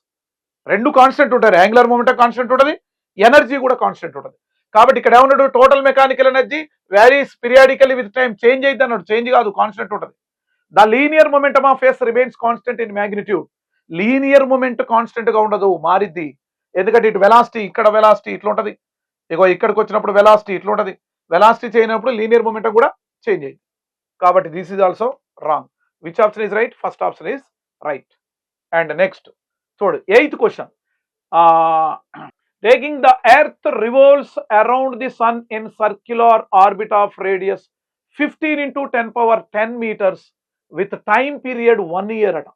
రెండు కాన్స్టెంట్ ఉంటారు, యాంగులార్ మొమెంటం కాన్స్టెంట్ ఉంటుంది, ఎనర్జీ కూడా కాన్స్టెంట్ ఉంటుంది. కాబట్టి ఇక్కడ ఏమన్నాడు, total mechanical energy varies periodically with time, change అయితే అన్నాడు, చేంజ్ కాదు కాన్స్టెంట్ ఉంటుంది. The linear momentum of S remains constant in magnitude. Linear moment constant గా ఉండదు, మారిద్ది. ఎందుకంటే ఇటు వెలాసిటీ, ఇక్కడ వెలాసిటీ ఇట్లా ఉంటుంది, ఇగో ఇక్కడికి వచ్చినప్పుడు వెలాసిటీ ఇట్లా ఉంటుంది, వెలాసిటీ చేయనప్పుడు లీనియర్ మొమెంటం కూడా చేంజ్ అయ్యింది. కాబట్టి this is also wrong. Which option is right? First option is right. And next చూడు, 8th question. Taking the earth revolves around the sun in circular orbit of radius 15 × 10⁻10 meters with time period 1 year అట.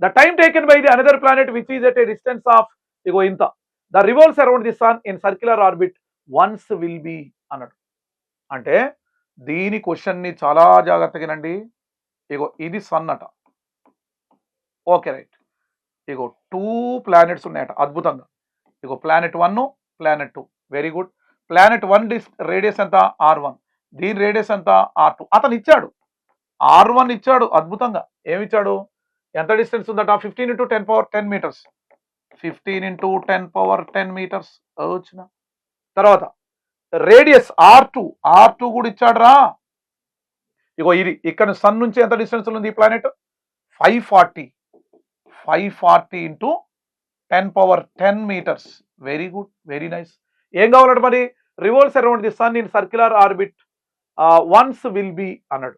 The time taken by the another planet which is at a distance of ఇగో ఇంత, the revolves around the sun in circular orbit once will be అన్నాడు. అంటే దీని question ని చాలా జాగ్రత్తగా వినండి. ఇగో ఇది సన్ అట, ఓకే రైట్. ఇగో 2 ప్లానెట్స్ ఉన్నాయట అద్భుతంగా. ఇగో planet 1, planet 2, very good. Planet 1 radius ఎంత? R1, దీని రేడియస్ ఎంత? R2. అతను ఇచ్చాడు R1 ఇచ్చాడు అద్భుతంగా. ఏమిచ్చాడు? ఎంత డిస్టెన్స్ ఉందట? 15 × 10⁻10 meters. 15 × 10⁻10 meters వచ్చిన తర్వాత రేడియస్ R2 కూడా ఇచ్చాడు రా. ఇగో ఇది ఇక్కడ సన్ నుంచి ఎంత డిస్టెన్స్ ఉంది ఈ planet? 540 × 10⁻10 meters. Very good, very nice. ఏం కావాలట మరి? Revolves around the sun in circular orbit once will be అన్నాడు.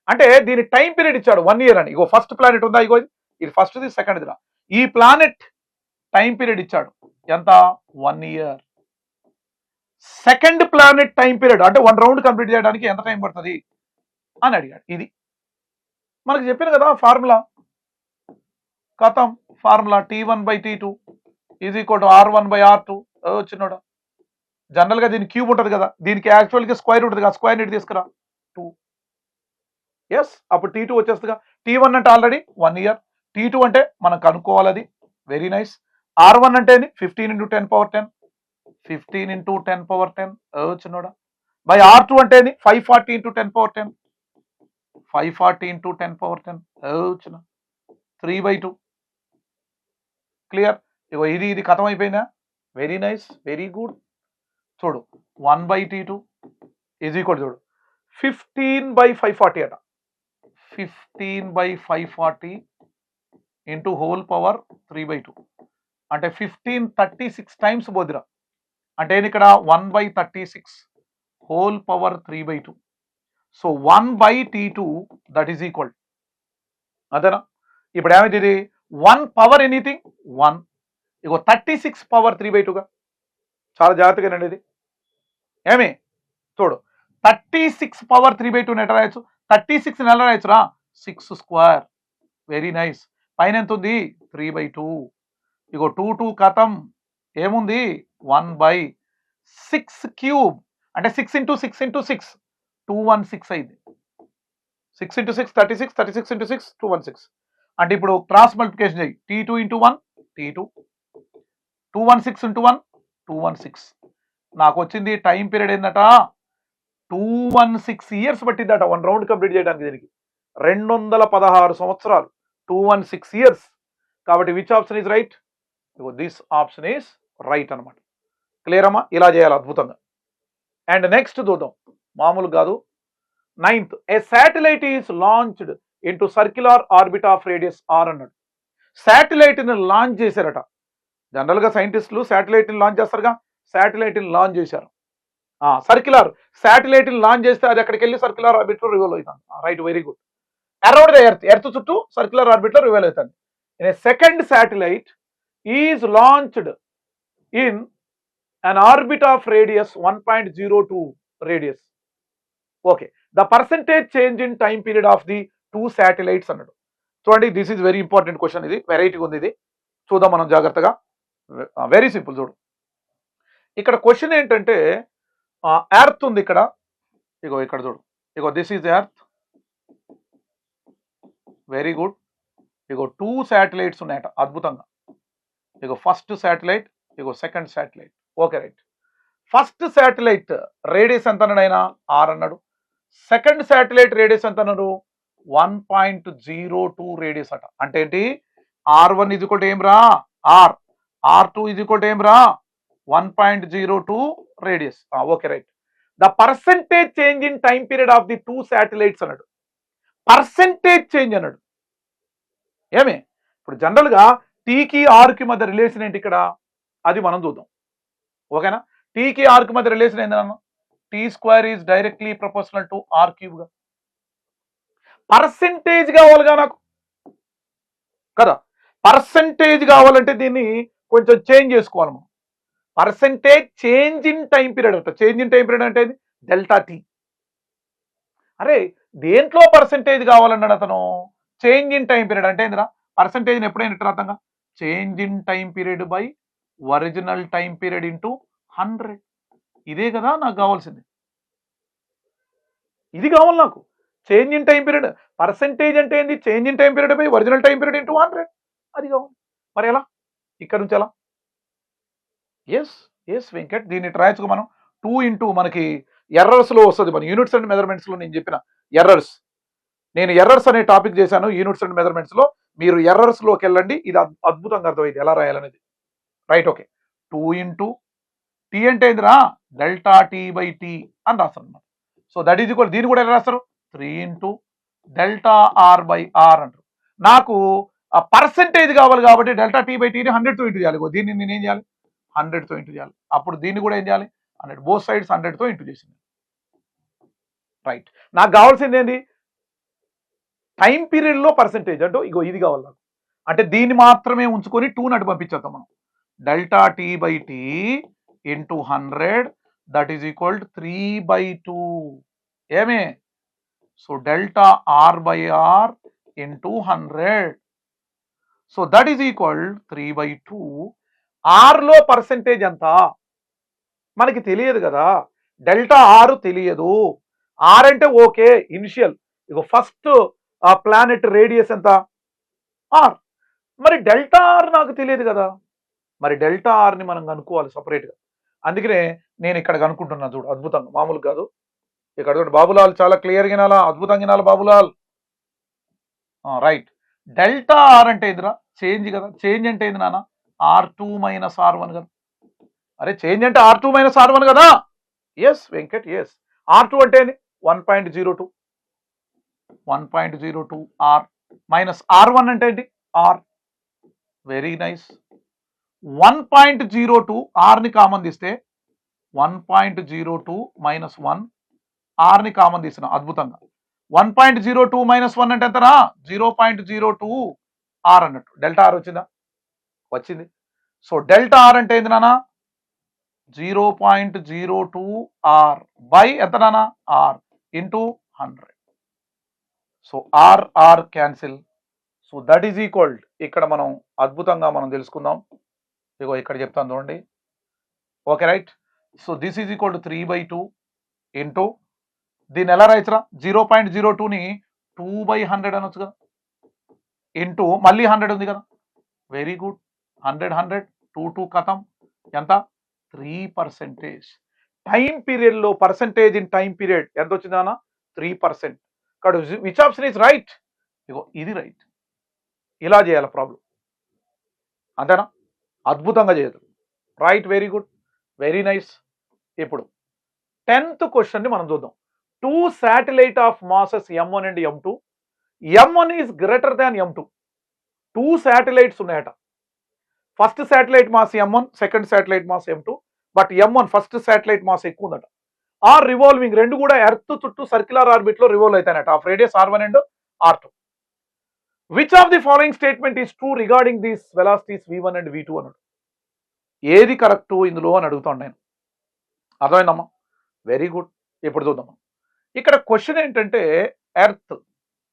అంటే దీని టైం పీరియడ్ ఇచ్చాడు 1 year అని. ఇగో ఫస్ట్ ప్లానెట్ ఉందా, ఇగో ఇది ఫస్ట్ది, సెకండ్ది రా. ఈ ప్లానెట్ టైం పీరియడ్ ఇచ్చాడు ఎంత? 1 year. Second planet time period అంటే 1 round కంప్లీట్ చేయడానికి ఎంత టైం పడుతుంది అని అడిగాడు. ఇది మనకు చెప్పాను కదా ఫార్ములా, కథం ఫార్ములా T1/T2 = R1/R2 వచ్చినాడు. జనరల్ గా దీని క్యూబ్ ఉంటుంది కదా, దీనికి యాక్చువల్గా స్క్వేర్ ఉంటుంది కదా, స్క్వేర్ నీటి తీసుకురా 2. ఎస్, అప్పుడు T2 వచ్చేస్తుందిగా. T1 అంటే ఆల్రెడీ 1 year, T2 అంటే మనం కనుక్కోవాలి అది. Very nice. R1 అంటే 15 × 10⁻10, 15 × 10⁻10 వచ్చినోడా. బై R2 అంటే 540 × 10⁻10, 540 × 10⁻10 వచ్చిన 3/2. క్లియర్. ఇగో ఇది కథం అయిపోయిందా? Very nice, very good. చూడు 1/T2 చూడు 15/540 అట. 15/540 ఇంటూ హోల్ పవర్ 3/2 అంటే 1536 టైమ్స్ పోదిరా. అంటే ఇక్కడ 1/36 whole power 3/2. So 1/T2 that is equal, అదేనా? ఇప్పుడు ఏమైతే ఇది 1 పవర్ ఎనీథింగ్ 1, ఇగో 36 పవర్ 3/2గా. చాలా జాగ్రత్తగా రండి ఇది. ఏమి చూడు 36 పవర్ 3/2 ఎట్లా రాయొచ్చు? 36 నెల రాయొచ్చురా, 6 స్క్వేర్. Very nice. పైన ఎంత ఉంది? 3/2. ఇగో 2 కథం ఏముంది? 1/6 క్యూబ్ అంటే 6 × 6 × 6 216 అయింది. 6 × 6 36, 36 × 6 216. అంటే ఇప్పుడు క్రాస్ మల్టిప్లికేషన్ చేయి. T2 × 1 T2, 216 × 1 216. నాకు వచ్చింది టైం పీరియడ్ ఏందట? 216 years పట్టిందట 1 round కంప్లీట్ చేయడానికి. దీనికి 216 సంవత్సరాలు, 216 years. కాబట్టి which option is right? This option is right అనమాట. క్లియర్ అమ్మా? ఇలా చేయాలి అద్భుతంగా. అండ్ నెక్స్ట్ చూద్దాం, మామూలు కాదు. 9th, A satellite is launched into circular orbit of radius R అన్నాడు. శాటిలైట్ ని లాంచ్ చేశారట. జనరల్ గా సైంటిస్టులు శాటిలైట్ ని లాంచ్ చేస్తారుగా, శాటిలైట్ ని లాంచ్ చేశారు. సర్క్యులర్ శాటిలైట్ ని లాంచ్ చేస్తే అది అక్కడికి వెళ్ళి సర్క్యులర్ ఆర్బిట్ లో రివాల్వ్ అవుతుంది. Right, very good. Around the earth చుట్టూ సర్క్యులర్ ఆర్బిట్ లో రివాల్వ్ అవుతుంది. Second satellite is launched in an orbit of radius 1.02 radius. Okay, the percentage change in time period of the 2 satellites అన్నాడు. చూడండి, this is very important question. ఇది వెరైటీగా ఉంది, ఇది చూద్దాం మనం జాగ్రత్తగా. Very simple. చూడు ఇక్కడ క్వశ్చన్ ఏంటంటే ఎర్త్ ఉంది ఇక్కడ, ఇగో ఇక్కడ చూడు, ఇగో this is earth, very good. ఇగో 2 శాటిలైట్స్ ఉన్నాయట అద్భుతంగా. ఇగో ఫస్ట్ శాటిలైట్, ఇగో second satellite. Okay right. First satellite radius ఎంత అన్నాడు ఆయన? ఆర్ అన్నాడు. సెకండ్ శాటిలైట్ రేడియస్ ఎంత అన్నారు? 1.02 రేడియస్ అట. అంటే ఏంటి? R1 ఇది ఒకటి ఏం రా ఆర్, R2 ఇది ఒకటి ఏం రా 1.02 radius. Okay right. The percentage change in time period of the 2 satellites అన్నాడు. పర్సెంటేజ్ చేంజ్ అన్నాడు. ఏమే ఇప్పుడు జనరల్ గా టీకి ఆర్కి మధ్య రిలేషన్ ఏంటి ఇక్కడ? అది మనం చూద్దాం. ఓకేనా? టీకి ఆర్కి మధ్య రిలేషన్ ఏంటన్నా? T² is directly proportional to R³ గా. పర్సెంటేజ్ కావాలిగా నాకు కదా. పర్సెంటేజ్ కావాలంటే దీన్ని కొంచెం చేంజ్ చేసుకోవాలి మనం. Percentage change in time period అంట. చేంజ్ ఇన్ టైం పీరియడ్ అంటే డెల్టా టీ. అరే దేంట్లో పర్సెంటేజ్ కావాలన్నాడు అతను? చేంజ్ ఇన్ టైం పీరియడ్ అంటే ఏందిరా? పర్సెంటేజ్ ఎప్పుడైనా ఇట్లా change in time period by original time period into 100. ఇదే కదా నాకు కావాల్సింది. ఇది కావాలి నాకు. Change in time period. Percentage అంటే ఏంది? Change in time period by original time period into 100. అది కావాలి. మరి ఎలా? ఇక్కడ నుంచి ఎలా? ఎస్ ఎస్ వెంకట్, దీన్ని ట్రాయచ్గా మనం 2 ఇంటూ మనకి ఎర్రర్స్ లో వస్తుంది. మన యూనిట్స్ అండ్ మెజర్మెంట్స్ లో నేను చెప్పిన ఎర్రర్స్, నేను ఎర్రర్స్ అనే టాపిక్ చేశాను యూనిట్స్ అండ్ మెజర్మెంట్స్ లో. మీరు ఎర్రర్స్ లోకి వెళ్ళండి, ఇది అద్భుతంగా అర్థమైంది ఎలా రాయాలనేది. రైట్. ఓకే. 2 ఇంటూ టీ అంటే ఏందిరా? డెల్టా టీ బై టీ అని రాస్తారు అన్నమాట. సో దట్ ఈజ్ ఈక్వల్, దీన్ని కూడా ఎలా రాస్తారు? 3 into delta are by R అంటారు. నాకు పర్సెంటేజ్ కావాలి కాబట్టి డెల్టా టీ బై టీని 100తో ఇంటూ చేయాలి. దీన్ని నేను ఏం చేయాలి? 100తో ఇంటూ చేయాలి. అప్పుడు దీన్ని కూడా ఏం చేయాలి? 100. బోత్ సైడ్స్ 100తో ఇంటూ చేసింది. రైట్. నాకు కావాల్సింది ఏంది? టైం పీరియడ్ లో పర్సెంటేజ్ అంటే ఇగో ఇది కావాలి నాకు. అంటే దీన్ని మాత్రమే ఉంచుకొని 2 నటు పంపించేద్దాం మనం. Delta t by t into 100 that is equal 3/2. ఏమే? So delta are by r into 100. So that is equal 3/2. ఆర్లో పర్సెంటేజ్ ఎంత మనకి తెలియదు కదా. డెల్టా ఆర్ తెలియదు. ఆర్ అంటే ఓకే ఇనిషియల్. ఇగో ఫస్ట్ ప్లానెట్ రేడియస్ ఎంత? ఆర్. మరి డెల్టా ఆర్ నాకు తెలియదు కదా. మరి డెల్టా ఆర్ని మనం కనుక్కోవాలి సపరేట్గా. అందుకనే నేను ఇక్కడ కనుక్కుంటున్నాను చూడు, అద్భుతంగా, మామూలు కాదు. ఇక్కడ చూడు బాబులాల్, చాలా క్లియర్గా వినాలా, అద్భుతంగా వినాలా బాబులాల్. రైట్. డెల్టా ఆర్ అంటే ఏందిరా? చేంజ్ కదా. చేంజ్ అంటే ఏంది నాన్న? R2 మైనస్ R1 కదా. అరే చేంజ్ అంటే R2 మైనస్ R1 కదా. Yes Venkat, yes. R2 అంటే 1.02. 1.02 ఆర్ మైనస్ R1 అంటే ఏంటి? Are. Very nice. 1.02 Arni common తీస్తే 1.02 మైనస్ 1 ఆర్ని కామన్ తీసిన అద్భుతంగా. 1.02 మైనస్ 1 అంటే ఎంతనా? 0.02 ఆర్ అన్నట్టు. డెల్టా ఆర్ వచ్చిందా? వచ్చింది. సో డెల్టా ఆర్ అంటే ఏంది నాన్న? 0.02 ఆర్ బై ఎంత నాన్న? R into 100. So R R cancel. So that is equal, ఇక్కడ మనం అద్భుతంగా మనం తెలుసుకుందాం. ఇగో ఇక్కడ చెప్తాను చూడండి. Okay right. So this is equal to 3/2 into దీన్ని ఎలా రాయచ్చురా? 0.02ని 2/100 అనొచ్చు కదా. ఇంటూ మళ్ళీ 100 ఉంది కదా. Very good. 100 2 కథం ఎంత? 3%. టైం పీరియడ్ లో పర్సెంటేజ్ ఇన్ టైం పీరియడ్ ఎంత వచ్చిందా అన్న? 3%. ఇక్కడ విచ్ ఆప్షన్ ఈజ్ రైట్? ఇగో ఇది రైట్. ఇలా చేయాలి ప్రాబ్లం, అంతేనా? అద్భుతంగా చేయదు. Right. Very good, very nice. ఇప్పుడు 10th క్వశ్చన్ని మనం చూద్దాం. 2 satellite of masses M1 and M2. M1 is greater than M2. 2 satellites ఉన్నాయట. First satellite mass M1, second satellite mass M2. But M1 first satellite mass ఎక్కువ ఉందట. Are revolving, రెండు కూడా earth చుట్టూ సర్క్యులర్ ఆర్బిట్ లో రివాల్వ్ అవుతాయట of radius R1 and R2. Which of the following statement is true regarding these velocities V1 and V2 అన్నాడు. ఏది correct ఇందులో అని అడుగుతాను నేను. అర్థమైందమ్మా? Very good. ఇప్పుడు చూద్దాం. ఇక్కడ క్వశ్చన్ ఏంటంటే ఎర్త్,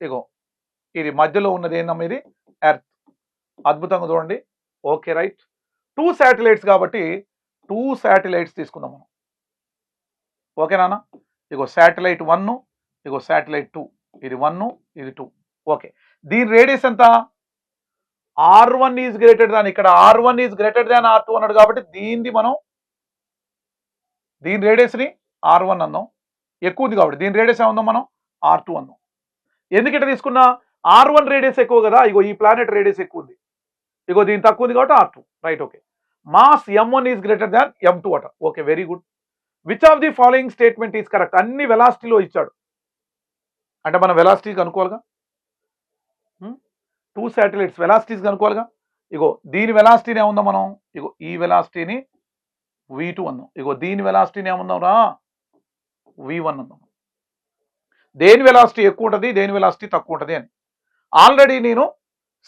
ఇగో ఇది మధ్యలో ఉన్నది ఏందమ్మా? ఇది ఎర్త్. అద్భుతంగా చూడండి. Okay right. 2 శాటిలైట్స్ కాబట్టి 2 శాటిలైట్స్ తీసుకుందాం మనం. ఓకేనా? ఇగో శాటిలైట్ 1, ఇగో శాటిలైట్ 2, ఇది 1, ఇది 2. ఓకే, దీని రేడియస్ ఎంత? R1 ఈజ్ గ్రేటర్ దాన్, ఇక్కడ R1 is greater than R2 అన్నాడు కాబట్టి దీని రేడియస్ ని R1 అందాం. ఎక్కువ ఉంది కాబట్టి దీని రేడియస్ ఏమందాం మనం? R2 అందాం. ఎందుకంటే తీసుకున్నా R1 రేడియస్ ఎక్కువ కదా, ఇగో ఈ ప్లానెట్ రేడియస్ ఎక్కువ ఉంది, ఇగో దీని తక్కువ ఉంది కాబట్టి R2. Right, okay. Mass M1 is greater than M2 అట. Okay, very good. Which of the following statement is correct? అన్ని వెలాసిటీలో ఇచ్చాడు అంటే మనం వెలాసిటీ కనుక్కోవాలిగా. 2 శాటిలైట్స్ వెలాసిటీస్ కనుక్కోవాలిగా. ఇగో దీని వెలాసిటీని ఏముందాం మనం? ఇగో ఈ వెలాసిటీని V2 అందాం. ఇగో దీని వెలాసిటీని ఏముందాం రా? V1 అందాం. దేని వెలాసిటీ ఎక్కువ ఉంటుంది, దేని వెలాసిటీ తక్కువ ఉంటుంది అని ఆల్రెడీ నేను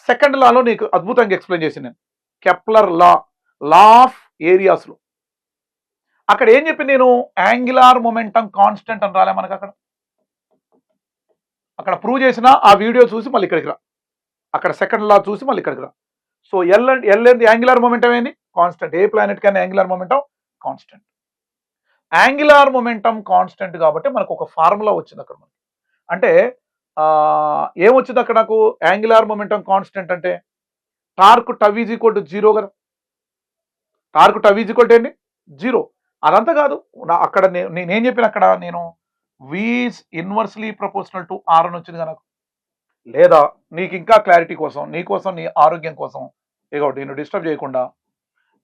సెకండ్ లాలో నీకు అద్భుతంగా ఎక్స్ప్లెయిన్ చేసి నేను కెప్లర్ లా ఆఫ్ ఏరియాస్లో అక్కడ ఏం చెప్పి నేను యాంగులార్ మొమెంటం కాన్స్టెంట్ అని రాలే మనకు. అక్కడ ప్రూవ్ చేసిన ఆ వీడియో చూసి మళ్ళీ ఇక్కడికి రా, అక్కడ సెకండ్ లా చూసి మళ్ళీ ఇక్కడికి రా. సో ఎల్ ఏంది? యాంగులార్ మొమెంటం ఏంది? కాన్స్టెంట్. ఏ ప్లానెట్ కన్నా angular momentum constant. Angular momentum constant కాబట్టి మనకు ఒక ఫార్ములా వచ్చింది అక్కడ మనకి. అంటే ఏమొచ్చింది అక్కడ నాకు? యాంగులార్ మొమెంటం కాన్స్టెంట్ అంటే torque tau is equal to 0 కదా. Torque tau is equal to ఏంటి? 0. అదంతా కాదు, అక్కడ నేనేం చెప్పిన అక్కడ నేను వీస్ ఇన్వర్స్లీ ప్రపోర్షనల్ టు ఆర్ అని వచ్చింది కదా నాకు. లేదా నీకు ఇంకా క్లారిటీ కోసం, నీకోసం, నీ ఆరోగ్యం కోసం ఇగో నేను డిస్టర్బ్ చేయకుండా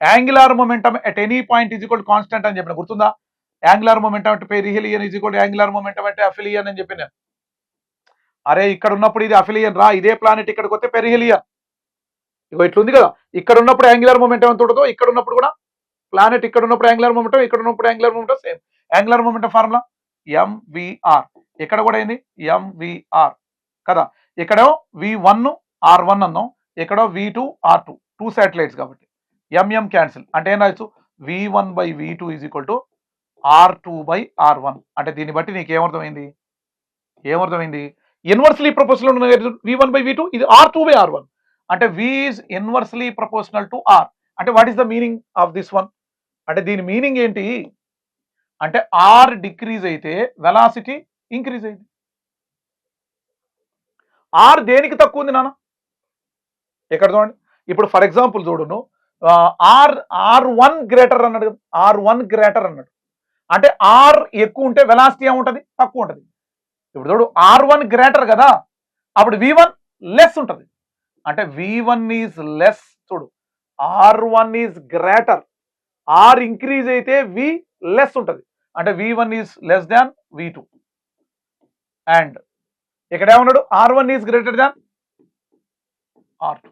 angular momentum at any point is equal constant అని చెప్పిన గుర్తుందా? యాంగులార్ మొమెంటం అంటే పెరిహెలియన్ ఈజ్ ఈక్వల్ యాంగులార్ మొమెంటం అంటే అఫిలియన్ అని చెప్పిన. అరే ఇక్కడ ఉన్నప్పుడు ఇది అఫిలియన్ రా, ఇదే ప్లానెట్ ఇక్కడికి వస్తే పెరిహెలియన్. ఇగో ఇట్లుంది కదా, ఇక్కడ ఉన్నప్పుడు యాంగులార్ మొమెంటం ఎంత ఉంటుందో ఇక్కడ ఉన్నప్పుడు కూడా ప్లానెట్ ఇక్కడ ఉన్నప్పుడు యాంగులార్ మొమెంటం, ఇక్కడ ఉన్నప్పుడు angular momentum same. Angular momentum formula MVR. ఇక్కడ కూడా ఏంది? ఎంవిఆర్ కదా. ఇక్కడో V1 R1 అన్నాం, ఇక్కడో V2 R2. 2 శాటిలైట్స్ కాబట్టి ఎంఎం క్యాన్సిల్. అంటే ఏం రాయొచ్చు? V1/V2 is equal to R2/R1. అంటే దీన్ని బట్టి నీకు ఏమర్థమైంది? ఇన్వర్స్లీ ప్రపోర్షనల్ ఉన్న V1/V2, ఇది R2/R1. అంటే V is inversely proportional to R. అంటే what is the meaning of this one? అంటే దీని మీనింగ్ ఏంటి అంటే R డిక్రీజ్ అయితే వెలాసిటీ ఇంక్రీజ్ అయింది. R దేనికి తక్కువ ఉంది నాన్న? ఇక్కడ చూడండి. ఇప్పుడు ఫర్ ఎగ్జాంపుల్ చూడును, R1 గ్రేటర్ అన్నాడు కదా, R1 గ్రేటర్ అన్నాడు అంటే R ఎక్కువ ఉంటే వెలాసిటీ ఏముంటుంది? తక్కువ ఉంటుంది. ఇప్పుడు చూడు R1 గ్రేటర్ కదా, అప్పుడు V1 లెస్ ఉంటుంది. అంటే V1 ఈజ్ లెస్. చూడు R1 is greater, R increase అయితే V లెస్ ఉంటుంది. అంటే V1 is less than V2. And ఇక్కడ ఏమన్నాడు? R1 is greater than R2.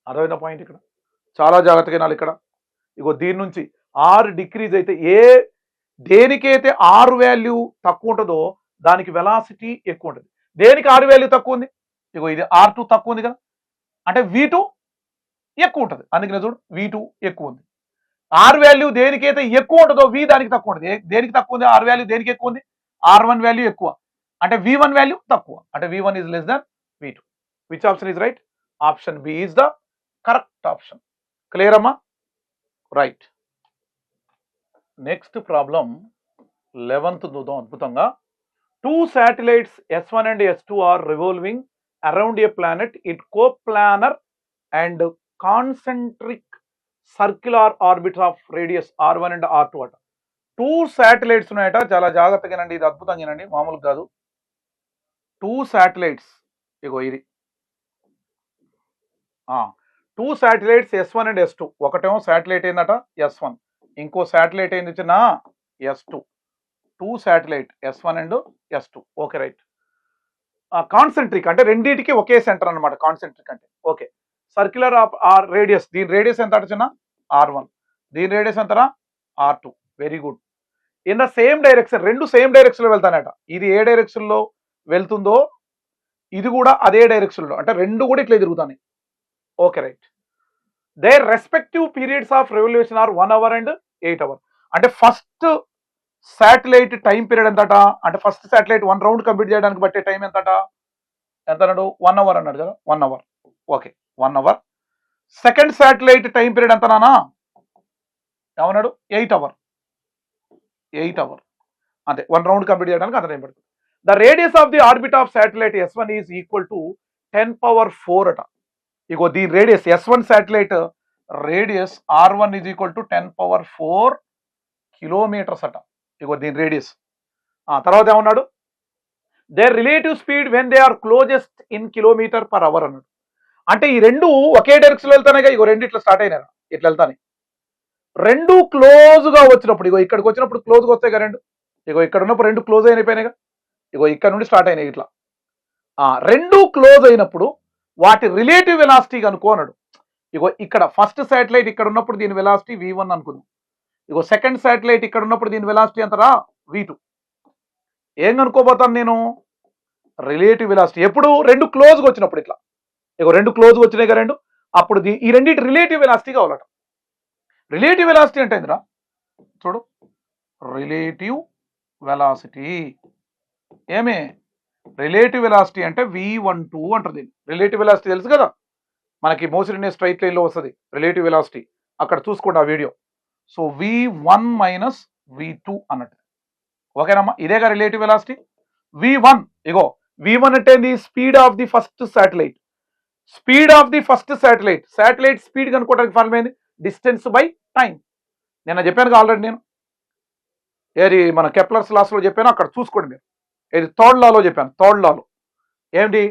అర్థమైన పాయింట్ ఇక్కడ చాలా జాగ్రత్తగా వినాలి. ఇక్కడ ఇగో దీని నుంచి R డిక్రీజ్ అయితే దేనికైతే R వాల్యూ తక్కువ ఉంటుందో దానికి వెలాసిటీ ఎక్కువ ఉంటుంది. దేనికి R వాల్యూ తక్కువ ఉంది? ఇగో ఇది R2 తక్కువ ఉంది కదా, అంటే V2 ఎక్కువ ఉంటుంది. అందుకనే చూడు V2 ఎక్కువ ఉంది. R వాల్యూ దేనికైతే ఎక్కువ ఉంటుందో V దానికి తక్కువ ఉంటుంది. దేనికి తక్కువ ఉంది? R వాల్యూ దేనికి ఎక్కువ ఉంది? R1 వాల్యూ ఎక్కువ, అంటే V1 వాల్యూ తక్కువ. అంటే V1 is less than V2. Which option is right? Option B is the correct option. Clear అమ్మా? రైట్. నెక్స్ట్ ప్రాబ్లం 11th చూద్దాం అద్భుతంగా. 2 satellites S1 and S2 are revolving around a planet in coplanar and concentric circular orbits of radius R1 and R2 అట. 2 satellites ఉన్నాయట. చాలా జాగ్రత్తగా నండి, ఇది అద్భుతంగా నండి, మామూలుగా కాదు. 2 satellites ఇగో ఇది 2 satellites S1 and S2. ఒకటేమో శాటిలైట్ ఏందట S1, ఇంకో శాటిలైట్ ఏంది చిన్న S2. 2 satellite S1 and S2. Okay right. Concentric అంటే రెండింటికి ఒకే సెంటర్ అనమాట కాన్సెంట్రిక్ అంటే. ఓకే, సర్క్యులర్ ఆర్ రేడియస్, దీని రేడియస్ ఎంత అట చిన్న? R1. దీని రేడియస్ ఎంతరా? R2. Very good. In the same direction, రెండు సేమ్ డైరెక్షన్ లో వెళ్తానట. ఇది ఏ డైరెక్షన్ లో వెళ్తుందో ఇది కూడా అదే డైరెక్షన్ లో, అంటే రెండు కూడా ఇట్లా తిరుగుతాయి. Okay right. Their respective periods of revolution are 1 hour and 8 hours. అంటే ఫస్ట్ శాటిలైట్ టైం పీరియడ్ ఎంతట? అంటే ఫస్ట్ శాటిలైట్ 1 రౌండ్ కంప్లీట్ చేయడానికి బట్టే టైం ఎంతట? ఎంత అన్నాడు? 1 hour అన్నాడు కదా, 1 hour. Okay, 1 hour. Second satellite time period ఎంత నానా? ఏమన్నాడు? 8 hours. 8 అవర్. అంతే, 1 రౌండ్ కంప్లీట్ చేయడానికి అంత టైం పడుతుంది. The radius of the orbit of satellite S1 is equal to 10⁴ అట. ఇగో దీని radius S1 satellite radius R1 is equal to 10⁴ kilometres అట. ఇగో దీని రేడియస్. తర్వాత ఏమన్నాడు, their relative speed when they are closest in kilometre per hour అన్నాడు. అంటే ఈ రెండు ఒకే డైరెక్షన్ వెళ్తానే, ఇగో రెండు ఇట్లా స్టార్ట్ అయినా ఇట్లా వెళ్తానే, రెండు క్లోజ్ గా వచ్చినప్పుడు, ఇగో ఇక్కడికి వచ్చినప్పుడు క్లోజ్ గా వస్తాయి కదా రెండు, ఇగో ఇక్కడ ఉన్నప్పుడు రెండు క్లోజ్ అయిపోయినాయిగా, ఇగో ఇక్కడ నుండి స్టార్ట్ అయినాయి ఇట్లా. రెండు క్లోజ్ అయినప్పుడు వాటి రిలేటివ్ వెలాసిటీ కనుక్కో అన్నాడు. ఇగో ఇక్కడ ఫస్ట్ శాటిలైట్ ఇక్కడ ఉన్నప్పుడు దీని వెలాసిటీ V1 అనుకుందాం. ఇగో సెకండ్ శాటిలైట్ ఇక్కడ ఉన్నప్పుడు దీని వెలాసిటీ ఎంతరా, V2. ఏం కనుక్కోబోతాను నేను, రిలేటివ్ వెలాసిటీ. ఎప్పుడు రెండు క్లోజ్గా వచ్చినప్పుడు ఇట్లా, ఇగో రెండు క్లోజ్గా వచ్చినాయి కదా రెండు, అప్పుడు ఈ రెండింటి రిలేటివ్ వెలాసిటీ కావాలట. రిలేటివ్ వెలాసిటీ అంటే ఏందిరా, చూడు, రిలేటివ్ వెలాసిటీ ఏమే, రిలేటివ్ వెలాసిటీ అంటే V12 అంటారు దీన్ని. రిలేటివ్ వెలాసిటీ తెలుసు కదా మనకి, మోషన్ స్ట్రైట్ లైన్ లో వస్తుంది రిలేటివ్ వెలాసిటీ, అక్కడ చూసుకోండి ఆ video. So V1 minus V2 అన్నట్టు, ఓకేనమ్మా, ఇదేగా రిలేటివ్ వెలాసిటీ. V1, ఇగో V1 అంటే ఏంది, speed of the first satellite. Speed of the first satellite, satellite speed కనుక్కోవడానికి ఫార్ములా ఏంది, డిస్టెన్స్ బై టైం. నిన్న చెప్పాను ఆల్రెడీ నేను, ఏది మన కెప్లర్స్ లాస్ లో చెప్పాను, అక్కడ చూసుకోండి మీరు. ఇది థర్డ్ లాలో చెప్పాను, థర్డ్ లాలో ఏంటి,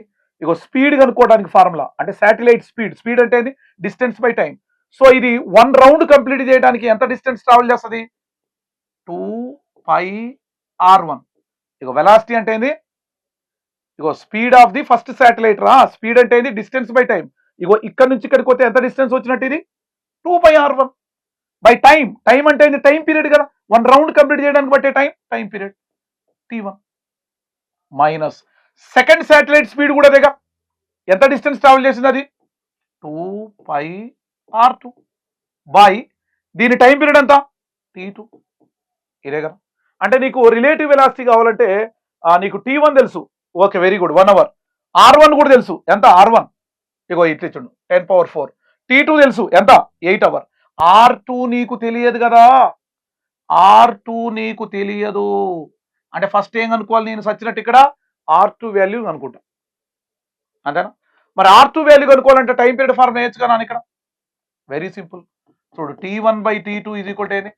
ఇగో స్పీడ్ కనుక్కోవడానికి ఫార్ములా అంటే శాటిలైట్ స్పీడ్. స్పీడ్ అంటే ఏంది, డిస్టెన్స్ బై టైం. సో ఇది 1 రౌండ్ కంప్లీట్ చేయడానికి ఎంత డిస్టెన్స్ ట్రావెల్ చేస్తుంది, 2πr1. ఇగో వెలాసిటీ అంటే ఏంది, ఇగో speed of the first satellite రా, స్పీడ్ అంటే ఏంది, డిస్టెన్స్ బై టైం. ఇగో ఇక్కడ నుంచి ఇక్కడికి పోతే ఎంత డిస్టెన్స్ వచ్చినట్టు, ఇది 2πr1 బై టైం. టైం అంటే ఏంది, టైం పీరియడ్ కదా, 1 రౌండ్ కంప్లీట్ చేయడానికి బట్టే time period T1 minus second satellite speed కూడా అదేగా, ఎంత డిస్టెన్స్ ట్రావెల్ చేసింది అది, 2πr2 బై దీని టైం పీరియడ్ ఎంత, T2. ఇదే కదా. అంటే నీకు రిలేటివ్ వెలాసిటీ కావాలంటే నీకు T1 తెలుసు, okay very good, 1 hour. R1 కూడా తెలుసు, ఎంత R1, ఇగో ఇట్లా ఇచ్చిండు 10⁴. T2 తెలుసు ఎంత, 8 అవర్. R2 నీకు తెలియదు కదా, R2 నీకు తెలియదు అంటే ఫస్ట్ ఏం కనుక్కోవాలి, నేను సచ్చినట్టు ఇక్కడ R2 వాల్యూ అనుకుంటా, అంతేనా. మరి R2 వాల్యూ కనుక్కోవాలంటే టైం పీరియడ్ ఫార్మ్ వేయచ్చు కదా ఇక్కడ, వెరీ సింపుల్. చూడు, T1 by T2 is equal to ఏంది,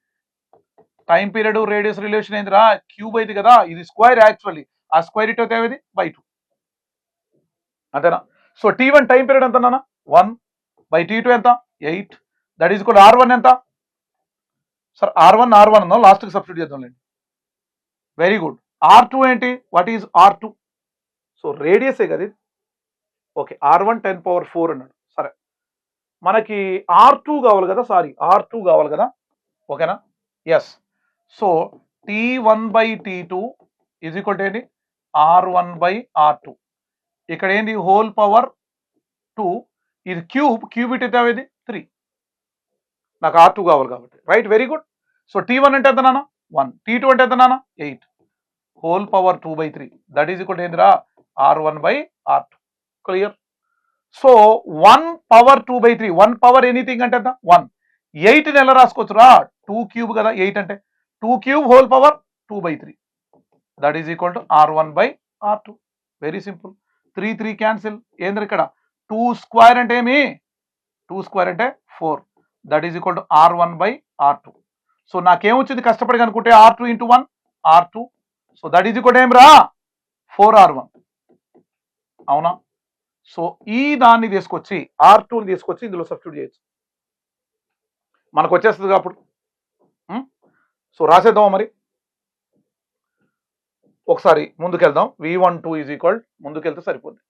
టైం పీరియడ్ రేడియస్ రిలేషన్ ఏందిరా, క్యూబ్ అయింది కదా, ఇది స్క్వేర్ యాక్చువల్లీ, ఆ స్క్వేర్ ఇట్ అయితే ఏది బై 2, అంతేనా. సో T1 టైం పీరియడ్ ఎంత నాన్న, 1 బై T2 ఎంత, 8. దట్ ఈజ్ ఈక్వల్ R1 ఎంత, సార్ R1 అన్నాం, లాస్ట్కి సబ్స్టిట్యూట్ చేద్దాంలేండి. Very good. R2 ఏంటి, వాట్ ఈజ్ R2, సో రేడియసే కదా ఇది, ఓకే. R1 10⁴ అన్నాడు, సరే. మనకి R2 కావాలి కదా, R2 కావాలి కదా, ఓకేనా, yes. So T1 by T2 is equal to ఏంటి, R1 బై R2. ఇక్కడ ఏంటి, హోల్ పవర్ 2, ఇది క్యూబ్ ఇట్ అయితే 3. నాకు R2 కావాలి కాబట్టి, right, very good. So T1 అంటే ఎంత నాన్న, 1, T2 అంటే ఎంత నాన్న, 8, whole power 2/3, that is equal to ఏందిరా, R1 by R2. Clear. So 1 power 2/3, 1 power anything అంటే ఎంత, 1. 8 ఎలా రాసుకోవచ్చురా, 2 క్యూబ్ కదా 8 అంటే, 2 cube whole power 2/3, that is equal to R1 by R2. Very simple. 3 cancel, ఏంద్ర ఇక్కడ 2 స్క్వేర్ అంటే ఏమి, 2 స్క్వేర్ అంటే 4, that is equal to R1 by R2. So నాకేమొచ్చింది, కష్టపడి కనుక్కుంటే R2 into 1 R2, so that is equal to ఏం రా, 4R1, అవునా. సో ఈ దాన్ని తీసుకొచ్చి R2ని తీసుకొచ్చి ఇందులో సబ్స్టిట్యూట్ చేయొచ్చు, మనకు వచ్చేస్తుంది అప్పుడు. సో రాసేద్దాం మరి, ఒకసారి ముందుకెళ్దాం. V12 ఈజ్ ఈక్వల్, ముందుకెళ్తే సరిపోద్ది.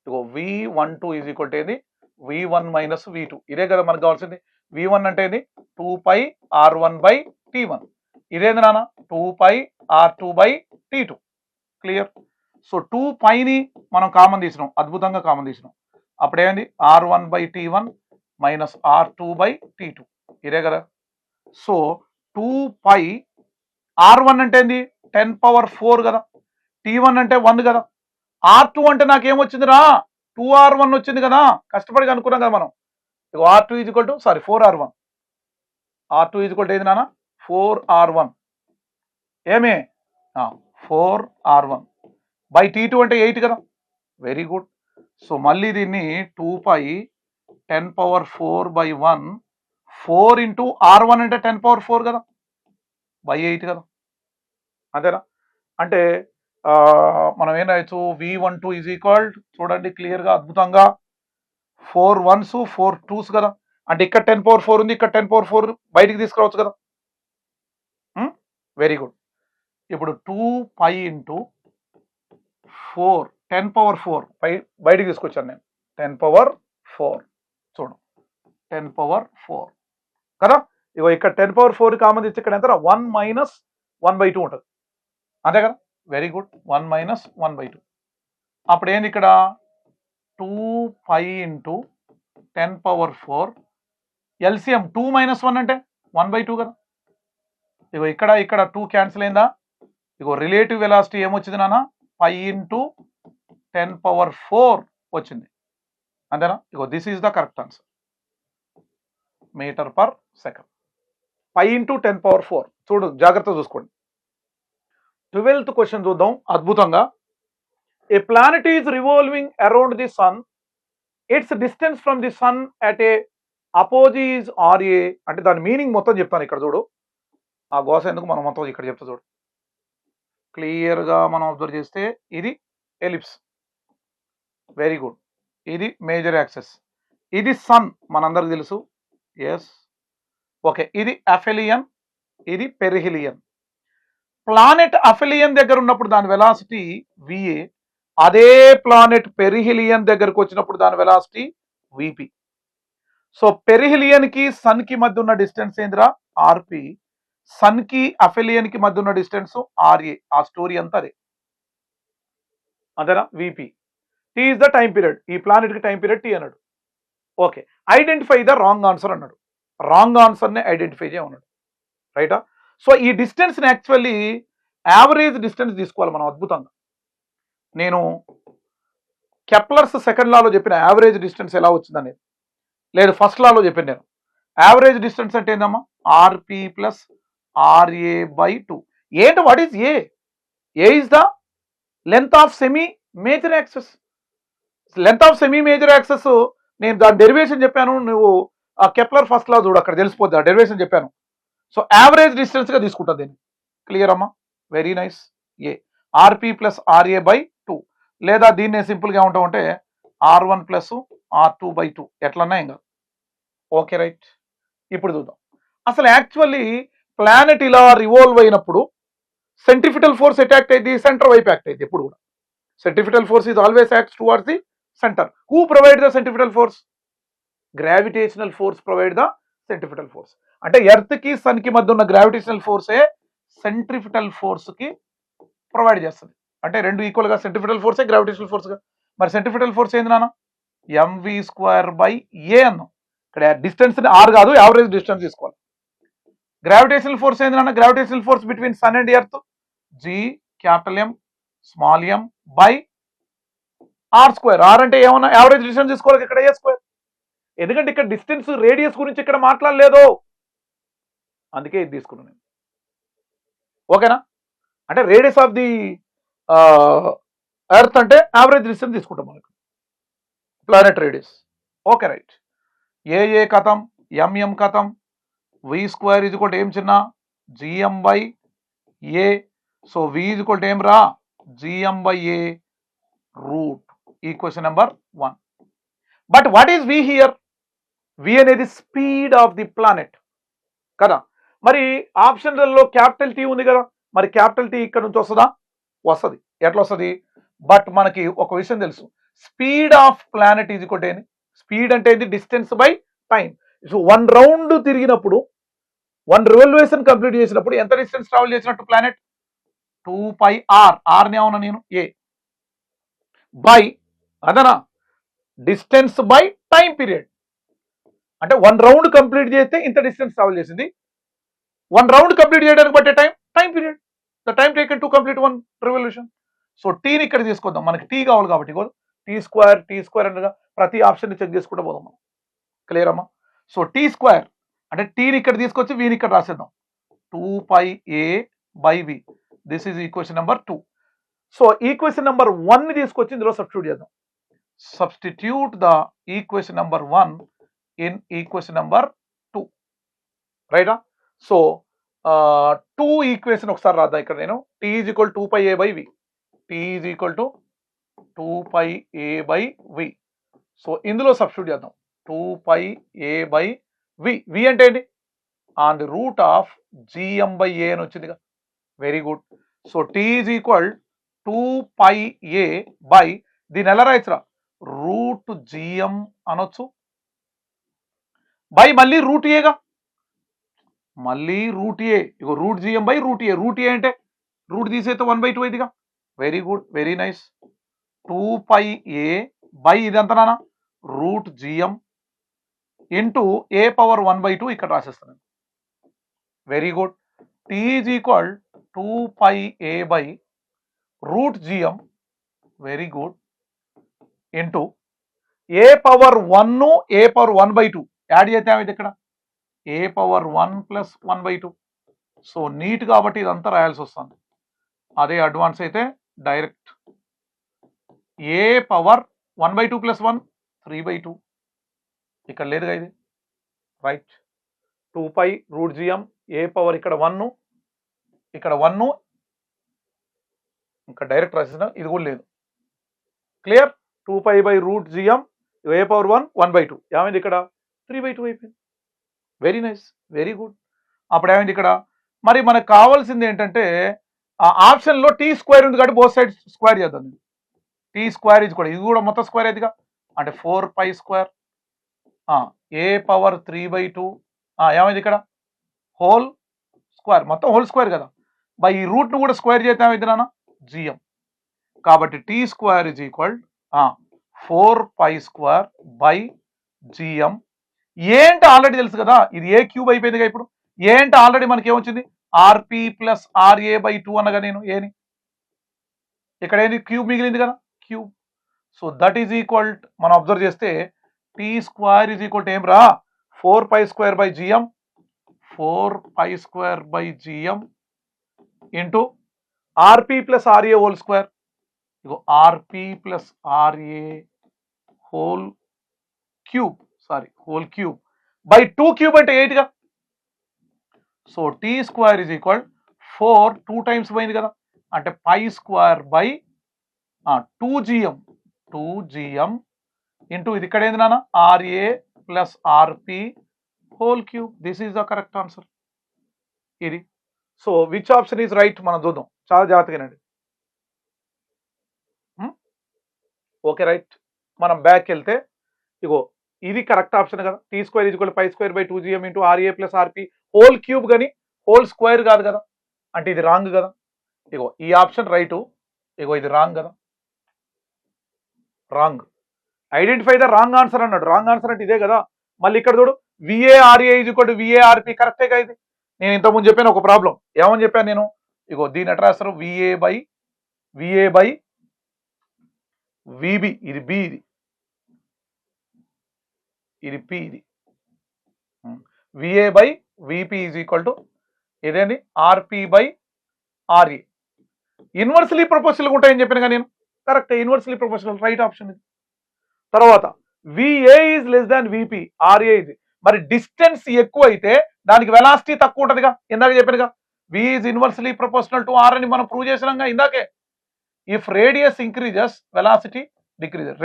ఇగో V12 ఈజ్ ఈక్వల్ టు ఏంది, V1 మైనస్ V2, ఇదే కదా మనకు కావాల్సింది. V1 అంటే ఏంది, 2πr1 బై T1, ఇదేంది నాన్న, 2πr2 by T2. Clear. So 2πని మనం కామన్ తీసినాం, అద్భుతంగా కామన్ తీసినాం, అప్పుడేంది R1 by T1 minus R2 by T2, ఇదే కదా. సో 2π, R1 అంటే ఏంది 10⁴ కదా, T1 అంటే 1 కదా, R2 అంటే నాకేమొచ్చిందిరా, 2R1 వచ్చింది కదా, కష్టపడి కనుక్కున్నాం కదా మనం. ఇక R2 is equal to 4R1, R2 is equal to ఏది నాన్న, 4R1. ఏమే 4r1 బై t2 అంటే 8 కదా, వెరీ గుడ్. సో మళ్ళీ దీన్ని 2π10⁴/1 4 ఇంటూ r1 అంటే 10⁴ కదా, బై 8 కదా, అంతేనా? అంటే మనం ఏం రాయొచ్చు, v12 ఈజ్ ఈక్వల్, చూడండి క్లియర్గా అద్భుతంగా, 4 1s 4 2s కదా, అంటే ఇక్కడ 10⁴ ఉంది, ఇక్కడ 10⁴ బయటికి తీసుకురావచ్చు కదా, వెరీ గుడ్. ఇప్పుడు 2π ఇంటూ 4 10⁴ బయటికి తీసుకొచ్చాను నేను, 10⁴ చూడు 10⁴ కదా. ఇగో ఇక్కడ 10⁴ కామన్ ఇచ్చి ఇక్కడ ఎంత, 1 మైనస్ 1/2 ఉంటుంది, అంతే కదా, వెరీ గుడ్. 1 మైనస్ 1/2 అప్పుడు ఏంది ఇక్కడ 2π ఇంటూ 10⁴. ఎల్సిఎం 2 మైనస్ 1 అంటే 1/2 కదా. ఇగో ఇక్కడ 2 క్యాన్సిల్ అయిందా, ఇగో రిలేటివ్ వెలాసిటీ ఏమొచ్చింది నాన్న, π ఇంటూ 10⁴ వచ్చింది, అంతేనా. ఇగో this is the correct answer, metre per second. π into 10⁴. చూడు జాగ్రత్త చూసుకోండి. 12th క్వశ్చన్ చూద్దాం అద్భుతంగా. A planet is revolving around the sun, its distance from the sun at a apogee is RA. అంటే దాని మీనింగ్ మొత్తం చెప్తాను ఇక్కడ చూడు, ఆ గోస ఎందుకు, మనం మొత్తం ఇక్కడ చెప్తా చూడు క్లియర్గా. మనం అబ్జర్వ్ చేస్తే ఇది ఎలిప్స్, వెరీ గుడ్. ఇది మేజర్ యాక్సెస్, ఇది సన్ మనందరికి తెలుసు, ఎస్ ఓకే. ఇది అఫెలియన్, ఇది పెరిహిలియన్. ప్లానెట్ అఫెలియన్ దగ్గర ఉన్నప్పుడు దాని వెలాసిటీ VA, అదే ప్లానెట్ పెరిహిలియన్ దగ్గరకు వచ్చినప్పుడు దాని వెలాసిటీ VP. సో పెరిహిలియన్ కి సన్ కి మధ్య ఉన్న డిస్టెన్స్ ఏంద్రా, RP. సన్ కి అఫెలియన్ కి మధ్య ఉన్న డిస్టెన్స్ RA. ఆ స్టోరీ అంతా అదే, అంతేనా. VP. T is the time period, ఈ ప్లానెట్ కి టైం పీరియడ్ T అన్నాడు. Okay, identify the wrong answer అన్నాడు. రాంగ్ ఆన్సర్ని ఐడెంటిఫై చేయమన్నాడు, రైటా. సో ఈ డిస్టెన్స్ని యాక్చువల్లీ యావరేజ్ డిస్టెన్స్ తీసుకోవాలి మనం అద్భుతంగా. నేను కెప్లర్స్ సెకండ్ లాలో చెప్పిన యావరేజ్ డిస్టెన్స్ ఎలా వచ్చిందనేది, లేదు ఫస్ట్ లాలో చెప్పాను నేను. యావరేజ్ డిస్టెన్స్ అంటే ఏందమ్మా, RP ప్లస్ RA/2. ఏంటి, what is a is the length of semi major access. Length of semi major access నేను దాని డెరివేషన్ చెప్పాను, నువ్వు ఆ కెప్లర్ ఫస్ట్ లా చూడు, అక్కడ తెలిసిపోద్ది, ఆ డెరివేషన్ చెప్పాను. సో యావరేజ్ డిస్టెన్స్గా తీసుకుంటుంది దీన్ని, క్లియర్ అమ్మా, very nice. RP plus RA/2, లేదా దీన్ని సింపుల్గా ఉంటామంటే R1 ప్లస్ R2/2, ఎట్లన్నా ఏం కాదు. Okay right. ఇప్పుడు చూద్దాం అసలు యాక్చువల్లీ ప్లానెట్ ఇలా రివాల్వ్ అయినప్పుడు సెంట్రిఫిటల్ ఫోర్స్ అటాక్ అయింది, సెంటర్ వైపు యాక్ట్ అయింది ఎప్పుడు కూడా. Centripetal force is always acts towards the centre. Who provide the centripetal force, gravitational force provide the centripetal force. అంటే ఎర్త్ కి సన్ కి మధ్య ఉన్న గ్రావిటేషనల్ ఫోర్సే సెంట్రిఫిటల్ ఫోర్స్ కి ప్రొవైడ్ చేస్తుంది. అంటే రెండు ఈక్వల్ గా సెంట్రిఫిటల్ ఫోర్సే గ్రావిటేషనల్ ఫోర్స్ గా. మరి సెంట్రిఫిటల్ ఫోర్స్ ఏంది నాన్న, mv²/a అన్నాం. ఇక్కడ డిస్టెన్స్ R కాదు, యావరేజ్ డిస్టెన్స్ తీసుకోవాలి. గ్రావిటేషనల్ ఫోర్స్ ఏంది నాన్న, gravitational force between sun and earth G∠M/r². R అంటే ఏమన్నా యావరేజ్ డిస్టెన్స్ తీసుకోవాలి, ఇక్కడ A². ఎందుకంటే ఇక్కడ డిస్టెన్స్ రేడియస్ గురించి ఇక్కడ మాట్లాడలేదు, అందుకే ఇది తీసుకున్నాను నేను, ఓకేనా. అంటే రేడియస్ ఆఫ్ ది ఎర్త్ అంటే యావరేజ్ డిస్టెన్స్ తీసుకుంటాం మనకు, ప్లానెట్ రేడియస్. Okay right. ఏ కథం, ఎంఎం కథం, v² ఏం చిన్న GM/a. సో v ఏం రా, GM/a రూట్. ఈ question number 1. But what is v here, v అనేది స్పీడ్ ఆఫ్ ది ప్లానెట్ కదా. మరి ఆప్షన్లలో క్యాపిటల్ T ఉంది కదా, మరి క్యాపిటల్ T ఇక్కడ నుంచి వస్తుందా, వస్తుంది. ఎట్లా వస్తుంది, బట్ మనకి ఒక విషయం తెలుసు, speed of planet is equal to ఏంది, స్పీడ్ అంటే ఏంది, distance by time. So 1 round తిరిగినప్పుడు, 1 రివల్యూషన్ కంప్లీట్ చేసినప్పుడు ఎంత డిస్టెన్స్ ట్రావెల్ చేసినట్టు ప్లానెట్, 2πr. ని ఏమన్నా నేను ఏ బై అదనా డిస్టెన్స్ బై టైం పీరియడ్. అంటే 1 రౌండ్ కంప్లీట్ చేస్తే ఇంత డిస్టెన్స్ ట్రావెల్ చేసింది. 1 రౌండ్ కంప్లీట్ చేయడానికి బట్టే time period, the time taken to complete 1 revolution. So టీని ఇక్కడ తీసుకొద్దాం, మనకి టీ కావాలి కాబట్టి T² అనగా ప్రతి ఆప్షన్ చెక్ చేసుకుంటూ పోదాం మనం, క్లియర్ అమ్మా. సో T² అంటే టీని ఇక్కడ తీసుకొచ్చి వీని ఇక్కడ రాసేద్దాం, 2πa by v. This is equation number 2. So equation number 1 ని తీసుకొచ్చి ఇందులో సబ్స్టిట్యూట్ చేద్దాం. Substitute the equation number 1 in equation number 2. రైటా? సో 2 ఈక్వేషన్ ఒకసారి రాద్దాం ఇక్కడ నేను. t is equal to 2 pi a by v. t is equal to 2 pi a by v. So ఇందులో సబ్స్టిట్యూట్ చేద్దాం. 2 pi a by v. v అంటే ఏంటి? On the root of gm by a అని వచ్చిందిగా. Very good. So t is equal 2 pi a by దీని ఎలా రాయచ్చురా? Root gm అనొచ్చు బై మళ్ళీ రూట్ ఏగా, మళ్ళీ రూట్ ఏ. ఇగో root GM by root a. Root a అంటే రూట్ తీసేస్తే 1/2 అయిదిగా. Very good, very nice. 2 pi a by ఇదంతా నాన్న root GM into a power 1/2 ఇక్కడ రాసేస్తాను. Very good. T is equal 2 pi a by root GM, very good, into a power 1 a power 1/2 add చేస్తే ఏమైంది ఇక్కడ? A power 1 plus 1/2. So neat కాబట్టి ఇదంతా రాయాల్సి వస్తుంది. అదే అడ్వాన్స్ అయితే డైరెక్ట్ ఏ పవర్ 1/2 ప్లస్ 1 3/2. ఇక్కడ లేదుగా ఇది. రైట్. 2 pi రూట్ జిఎం ఏ పవర్ ఇక్కడ 1 ఇక్కడ 1 ఇంకా డైరెక్ట్ రాసిన ఇది కూడా లేదు. Clear? 2 pi by root GM A power 1 1/2 ఏమైంది ఇక్కడ? 3/2 అయిపోయింది. Very nice, very good. అప్పుడు ఏమైంది ఇక్కడ? మరి మనకు కావాల్సింది ఏంటంటే ఆ ఆప్షన్లో టీ స్క్వేర్ ఉంది కాబట్టి బోత్ సైడ్ స్క్వేర్ చేద్దాం. టీ స్క్వేర్ ఇది కూడా, ఇది కూడా మొత్తం స్క్వేర్ అయిదిగా. అంటే 4 pi స్క్వేర్ ఏ పవర్ 3/2 ఏమైంది ఇక్కడ? హోల్ స్క్వేర్, మొత్తం హోల్ స్క్వేర్ కదా. బై ఈ రూట్ను కూడా స్క్వేర్ చేస్తే ఏమైంది నాన్న? జిఎం. కాబట్టి T square is equal 4 pi square by GM. ఏంటి ఆల్రెడీ తెలుసు కదా, ఇది ఏ క్యూబ్ అయిపోయిందిగా. ఇప్పుడు ఏంటి ఆల్రెడీ మనకి ఏమొచ్చింది? ఆర్పి ప్లస్ ఆర్ఏ బై 2 అనగా నేను ఏని ఇక్కడ ఏంది? క్యూబ్ మిగిలింది కదా, cube. So that is equal, మనం అబ్జర్వ్ చేస్తే T square is equal to ఏం రా? 4 pi square by GM, 4 pi square by GM into RP plus RA whole square. ఇగో RP plus RA whole cube, sorry whole cube by 2 cube అంటే 8గా. So T square is equal 4 2 times పోయింది కదా, అంటే పై square by 2gm into ఇది ఇక్కడ ఏంది నాన్న? RA plus RP whole cube. This is the correct answer ఇది. So which option is right మనం చూద్దాం, చాలా జాగ్రత్తగానండి. Okay right. మనం బ్యాక్ వెళ్తే ఇగో ఇది కరెక్ట్ ఆప్షన్ కదా. Tea square is equal 5 square by 2gm into RA plus RP whole cube కానీ హోల్ స్క్వేర్ కాదు కదా, అంటే ఇది రాంగ్ కదా. ఇగో ఈ ఆప్షన్ రైటు, ఇగో ఇది రాంగ్ కదా, wrong. Identify the wrong answer అన్నాడు. రాంగ్ ఆన్సర్ అంటే ఇదే కదా. మళ్ళీ ఇక్కడ చూడు, విఏఆర్ఏ ఈజ్ ఈక్వల్ టు విఏఆర్పి కరెక్టేగా ఇది. నేను ఇంతకుముందు చెప్పాను ఒక ప్రాబ్లం, ఏమని చెప్పాను నేను? ఇగో దీని ఎట్లా రాస్తారు? విఏ బై విబి, ఇది బి, ఇది పి, ఇది VA by VP is equal to ఇదేంటి? RP by RA. Inversely proportional ఉంటాయని చెప్పాను కదా నేను. Correct, inversely proportional, right option ఇది. తర్వాత VA is less than VP, RA ఇది. మరి డిస్టెన్స్ ఎక్కువ అయితే దానికి వెలాసిటీ తక్కువ ఉంటుందిగా, ఇందాక చెప్పానుగా. V is inversely proportional to R అని మనం ప్రూవ్ చేసినాంగా ఇందాకే. If radius increases velocity decreases,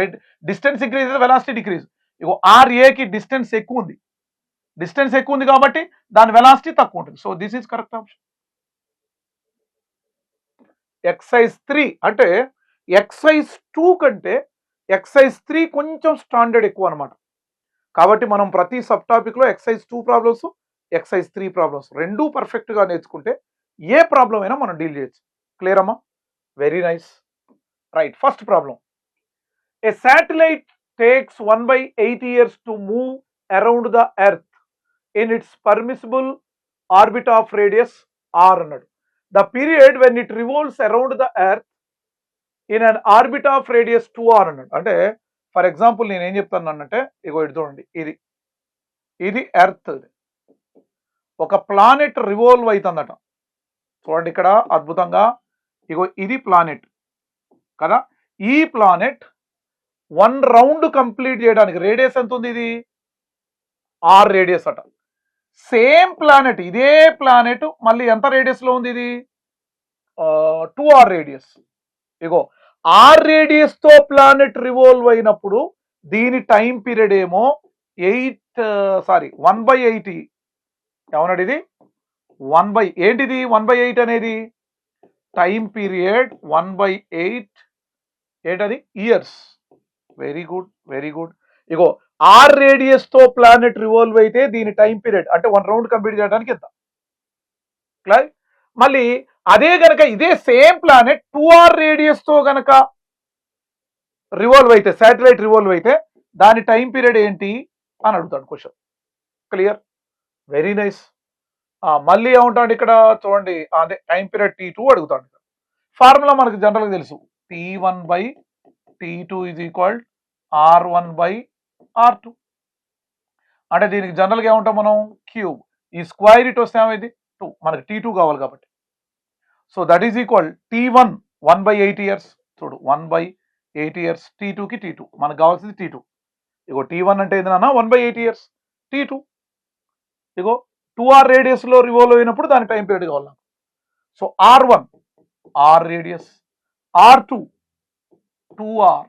distance increases velocity decrease. ఇగో ఆర్ఏకి డిస్టెన్స్ ఎక్కువ ఉంది, డిస్టెన్స్ ఎక్కువ ఉంది కాబట్టి దాని వెలాసిటీ తక్కువ ఉంటుంది. So this is correct option. Exercise 3 అంటే ఎక్సైజ్ 2 కంటే ఎక్సైజ్ 3 కొంచెం స్టాండర్డ్ ఎక్కువ అనమాట. కాబట్టి మనం ప్రతి సబ్ టాపిక్లో ఎక్సైజ్ 2 ప్రాబ్లమ్స్, ఎక్సైజ్ 3 ప్రాబ్లమ్స్ రెండూ పర్ఫెక్ట్గా నేర్చుకుంటే ఏ ప్రాబ్లం అయినా మనం డీల్ చేయొచ్చు. క్లియర్ అమ్మా? Very nice. Right. First problem. A satellite takes 1/8 years to move around the earth in its permissible orbit of radius r అన్నాడు. The period when it revolves around the earth in an orbit of radius 2r అన్నాడు. అంటే for example నేను ఏం చెప్తాను అంటే, ఇగో ఇటు చూడండి, ఇది ఎర్త్, ఒక ప్లానెట్ రివాల్వ్ అవుతుందట. చూడండి ఇక్కడ అద్భుతంగా, ఇగో ఇది ప్లానెట్ కదా. ఈ ప్లానెట్ 1 రౌండ్ కంప్లీట్ చేయడానికి రేడియస్ ఎంత ఉంది? ఇది R రేడియస్ అట. సేమ్ ప్లానెట్, ఇదే ప్లానెట్ మళ్ళీ ఎంత రేడియస్ లో ఉంది? ఇది 2R రేడియస్. ఇగో R రేడియస్ తో ప్లానెట్ రివాల్వ్ అయినప్పుడు దీని టైం పీరియడ్ ఏమో 1/8. ఏమన్నాడు ఇది? 1 ఏంటిది 1/8 అనేది? టైం పీరియడ్ 1/8 ఏంటది? Years. Very good, very good. ఇగో R రేడియస్ తో ప్లానెట్ రివాల్వ్ అయితే దీని టైం పీరియడ్ అంటే 1 రౌండ్ కంప్లీట్ చేయడానికి ఎంత? క్లియర్. మళ్ళీ అదే గనక ఇదే సేమ్ ప్లానెట్ 2R రేడియస్ తో గనక రివాల్వ్ అయితే, శాటిలైట్ రివాల్వ్ అయితే దాని టైం పీరియడ్ ఏంటి అని అడుగుతాడు క్వశ్చన్. Clear, very nice. మళ్ళీ ఏమంటాడు ఇక్కడ చూడండి, అదే టైం పీరియడ్ T2 అడుగుతాడు. ఫార్ములా మనకు జనరల్గా తెలుసు, T1/T2 ఈజ్ ఈక్వల్ R1/R2. అంటే దీనికి జనరల్గా ఏమంటాం మనం? క్యూబ్. ఈ స్క్వైర్ ఇట్ వస్తే ఏమైంది? 2. మనకి T2 కావాలి కాబట్టి. So that is equal T1 1/8 years. చూడు 1/8 ఇయర్స్. T2కి T2 మనకు కావాల్సింది T2. ఇగో T1 అంటే ఏంది నాన్న? 1/8 ఇయర్స్. T2 ఇగో 2R రేడియస్ లో రివాల్వ్ అయినప్పుడు దాని టైం పీరియడ్ కావాలి. So R1 R radius, R2 2R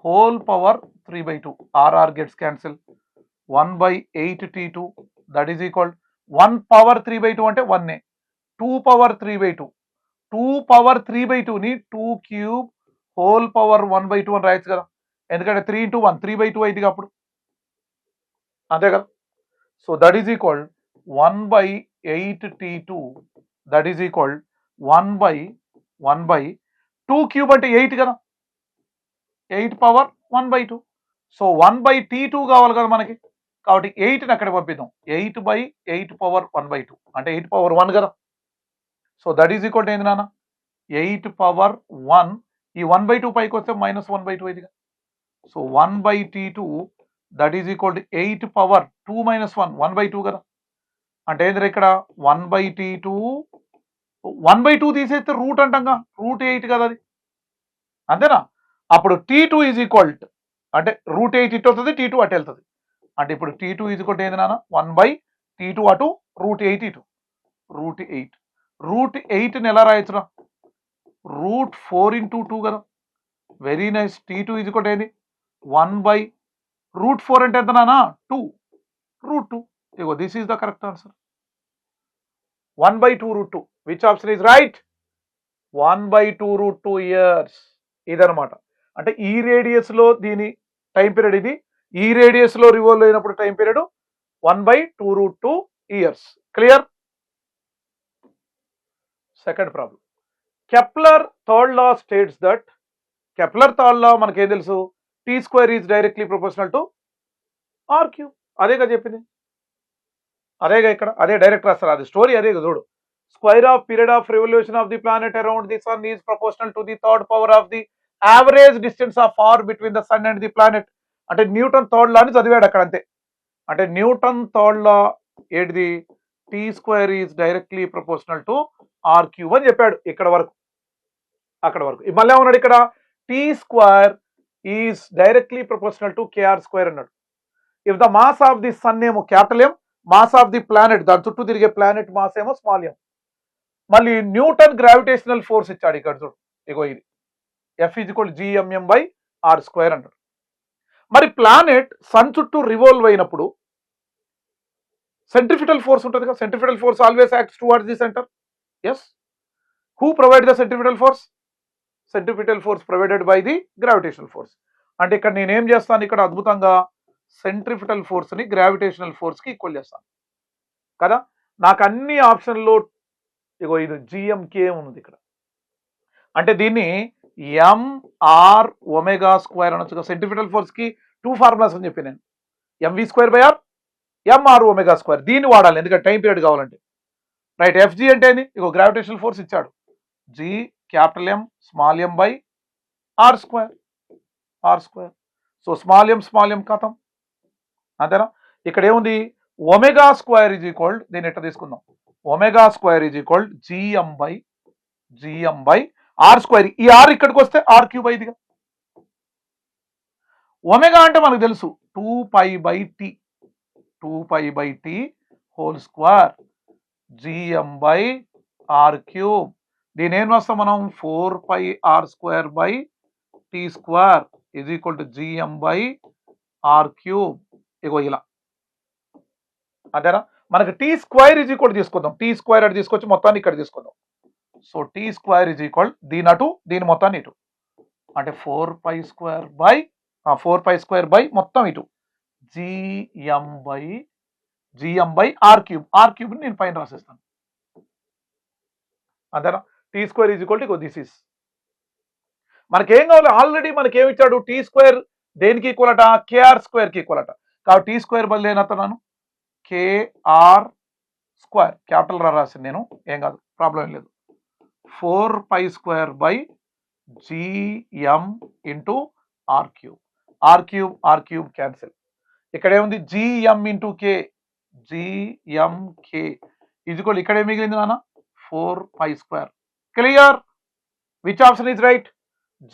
whole power 3/2. RR gets cancel. 1/8 T2 that is equal 1 power 3/2 అంటే 1 2 పవర్ 3/2. 2 పవర్ 3/2 ని 2 క్యూబ్ హోల్ పవర్ 1/2 అని రాయొచ్చు కదా, ఎందుకంటే 3 × 1 3/2 అయింది కాబట్టి, అంతే కదా. So that is equal 1/8 T2 that is equal 1/2 cube అంటే 8 కదా, 8 పవర్ 1/2. సో 1/T2 కావాలి కదా మనకి, కాబట్టి 8ని అక్కడ పంపిద్దాం. 8/8 పవర్ 1/2 అంటే 8 పవర్ 1 కదా. సో దట్ ఈజ్ ఈక్వల్ ఏంది నాన్న? 8 పవర్ 1. ఈ 1/2 పైకి వస్తే -1/2 అయింది కదా. So 1/T2 that is equal to 8 power 2 - 1 1/2 కదా. అంటే ఏంటి ఇక్కడ 1/T2 1/2 తీసేస్తే రూట్ అంటాంగా, √8 కదా అది, అంతేనా. అప్పుడు T2 ఈజ్ ఈక్వల్ అంటే √8 ఇటు వస్తుంది, T2 అటు వెళ్తుంది. అంటే ఇప్పుడు T2 ఈజ్ ఈక్వల్ ఏంది నాన్న? 1/T2 అటు √8 ఇటు √8. √8ని ఎలా రాయొచ్చురా? √4 × 2 కదా. Very nice. T2 is equal ఏంది? 1/√4 అంటే ఎంత నాన్న? 2 √2. ఇగో this is the correct answer. 1/2 √2. Which option is right? 1/2 √2 years. ఇదనమాట. అంటే ఈ రేడియస్ లో దీని టైం పీరియడ్ ఇది, ఈ రేడియస్ లో రివాల్వ్ అయినప్పుడు time period 1/2 √2 years. Clear. Second problem. Kepler third law states that, Kepler third లా మనకేం తెలుసు? T² is directly proportional to R3. అదేగా చెప్పింది, అదేగా ఇక్కడ, అదే డైరెక్ట్ రాస్తారు, అది స్టోరీ అదే చూడు. Square of period of revolution of the planet around the sun is proportional to the third power of the average distance of R between the sun and the planet. అంటే Newton third law అని చదివాడు అక్కడ, అంతే. అంటే Newton third లా ఏంటిది? T² is directly proportional to R³ అని చెప్పాడు ఇక్కడ వరకు, అక్కడ వరకు. మళ్ళీ ఏమన్నాడు ఇక్కడ? T² is directly proportional to KR² అన్నాడు. If the mass of the sun ఏమో capital M, mass of the planet, దాని చుట్టూ తిరిగే ప్లానెట్ మాస్ ఏమో స్మాల్ m. మళ్ళీ న్యూటన్ గ్రావిటేషనల్ ఫోర్స్ ఇచ్చాడు ఇక్కడ చూడు, ఇగో ఇది F = gmm/r² అంటాడు. మరి ప్లానెట్ సన్ చుట్టూ రివాల్వ్ అయినప్పుడు సెంట్రిఫిటల్ ఫోర్స్ ఉంటుంది కదా, centripetal force always acts towards the centre. Yes. Who provide the centripetal force? Centripetal force provided by the gravitational force. అంటే ఇక్కడ నేనేం చేస్తాను? ఇక్కడ అద్భుతంగా సెంట్రిఫిటల్ ఫోర్స్ ని గ్రావిటేషనల్ ఫోర్స్ కి ఈక్వల్ చేస్తాను కదా. నాకు అన్ని ఆప్షన్లో ఇగో ఇది GMK ఉంది ఇక్కడ. అంటే దీన్ని mr⍵² అనొచ్చు. సెంట్రిఫిటల్ ఫోర్స్ కి 2 ఫార్ములాస్ అని చెప్పి నేను, mv²/r, mr⍵². దీన్ని వాడాలి ఎందుకంటే టైం పీరియడ్ కావాలంటే. రైట్. FG అంటే ఏంది? ఇగో గ్రావిటేషనల్ ఫోర్స్ ఇచ్చాడు, G capital M small m/r². So small m కథం, అంతేనా. ఇక్కడ ఏముంది? ω² ఈజ్ ఈక్వల్, దీన్ని ఎట్లా తీసుకుందాం? Omega square is equal GM by are square. ఈ ఆర్ ఇక్కడికి వస్తే ఆర్ క్యూబ్ అయిందిగా. ఒమేగా అంటే మనకు తెలుసు 2π/t whole square GM by R cube. దీని ఏం వస్తాం మనం 4πr² square is equal to GM by R cube. ఇగో ఇలా అంతేనా. మనకి టీ స్క్వేర్ ఈజ్ ఈక్వల్ తీసుకుందాం. టీ స్క్వేర్ అటు తీసుకొచ్చి మొత్తాన్ని ఇక్కడ తీసుకుందాం. So T square is equal దీని అటు దీని మొత్తాన్ని ఇటు అంటే 4π² బై మొత్తం ఇటు GM by R cube. R cube నేను పైన రాసేస్తాను అంతేనా. T square is equal to this is మనకేం కావాలి. ఆల్రెడీ మనకేమి ఇచ్చాడు, టీ స్క్వేర్ దేనికి ఈక్వల్ అట, కేఆర్ స్క్వేర్ కి ఈక్వల్ అట. కాబట్టి టీ స్క్వేర్ బదులు ఏనవుతున్నాను కేఆర్ స్క్వేర్ క్యాపిటల్ రాసింది నేను, ఏం కాదు ప్రాబ్లం ఏం లేదు. 4π² by GM into are cube. R cube cancel. ఇక్కడ ఏముంది GM into K is equal ఇక్కడ ఏం మిగిలింది నాన్న 4π². Clear. Which option is right?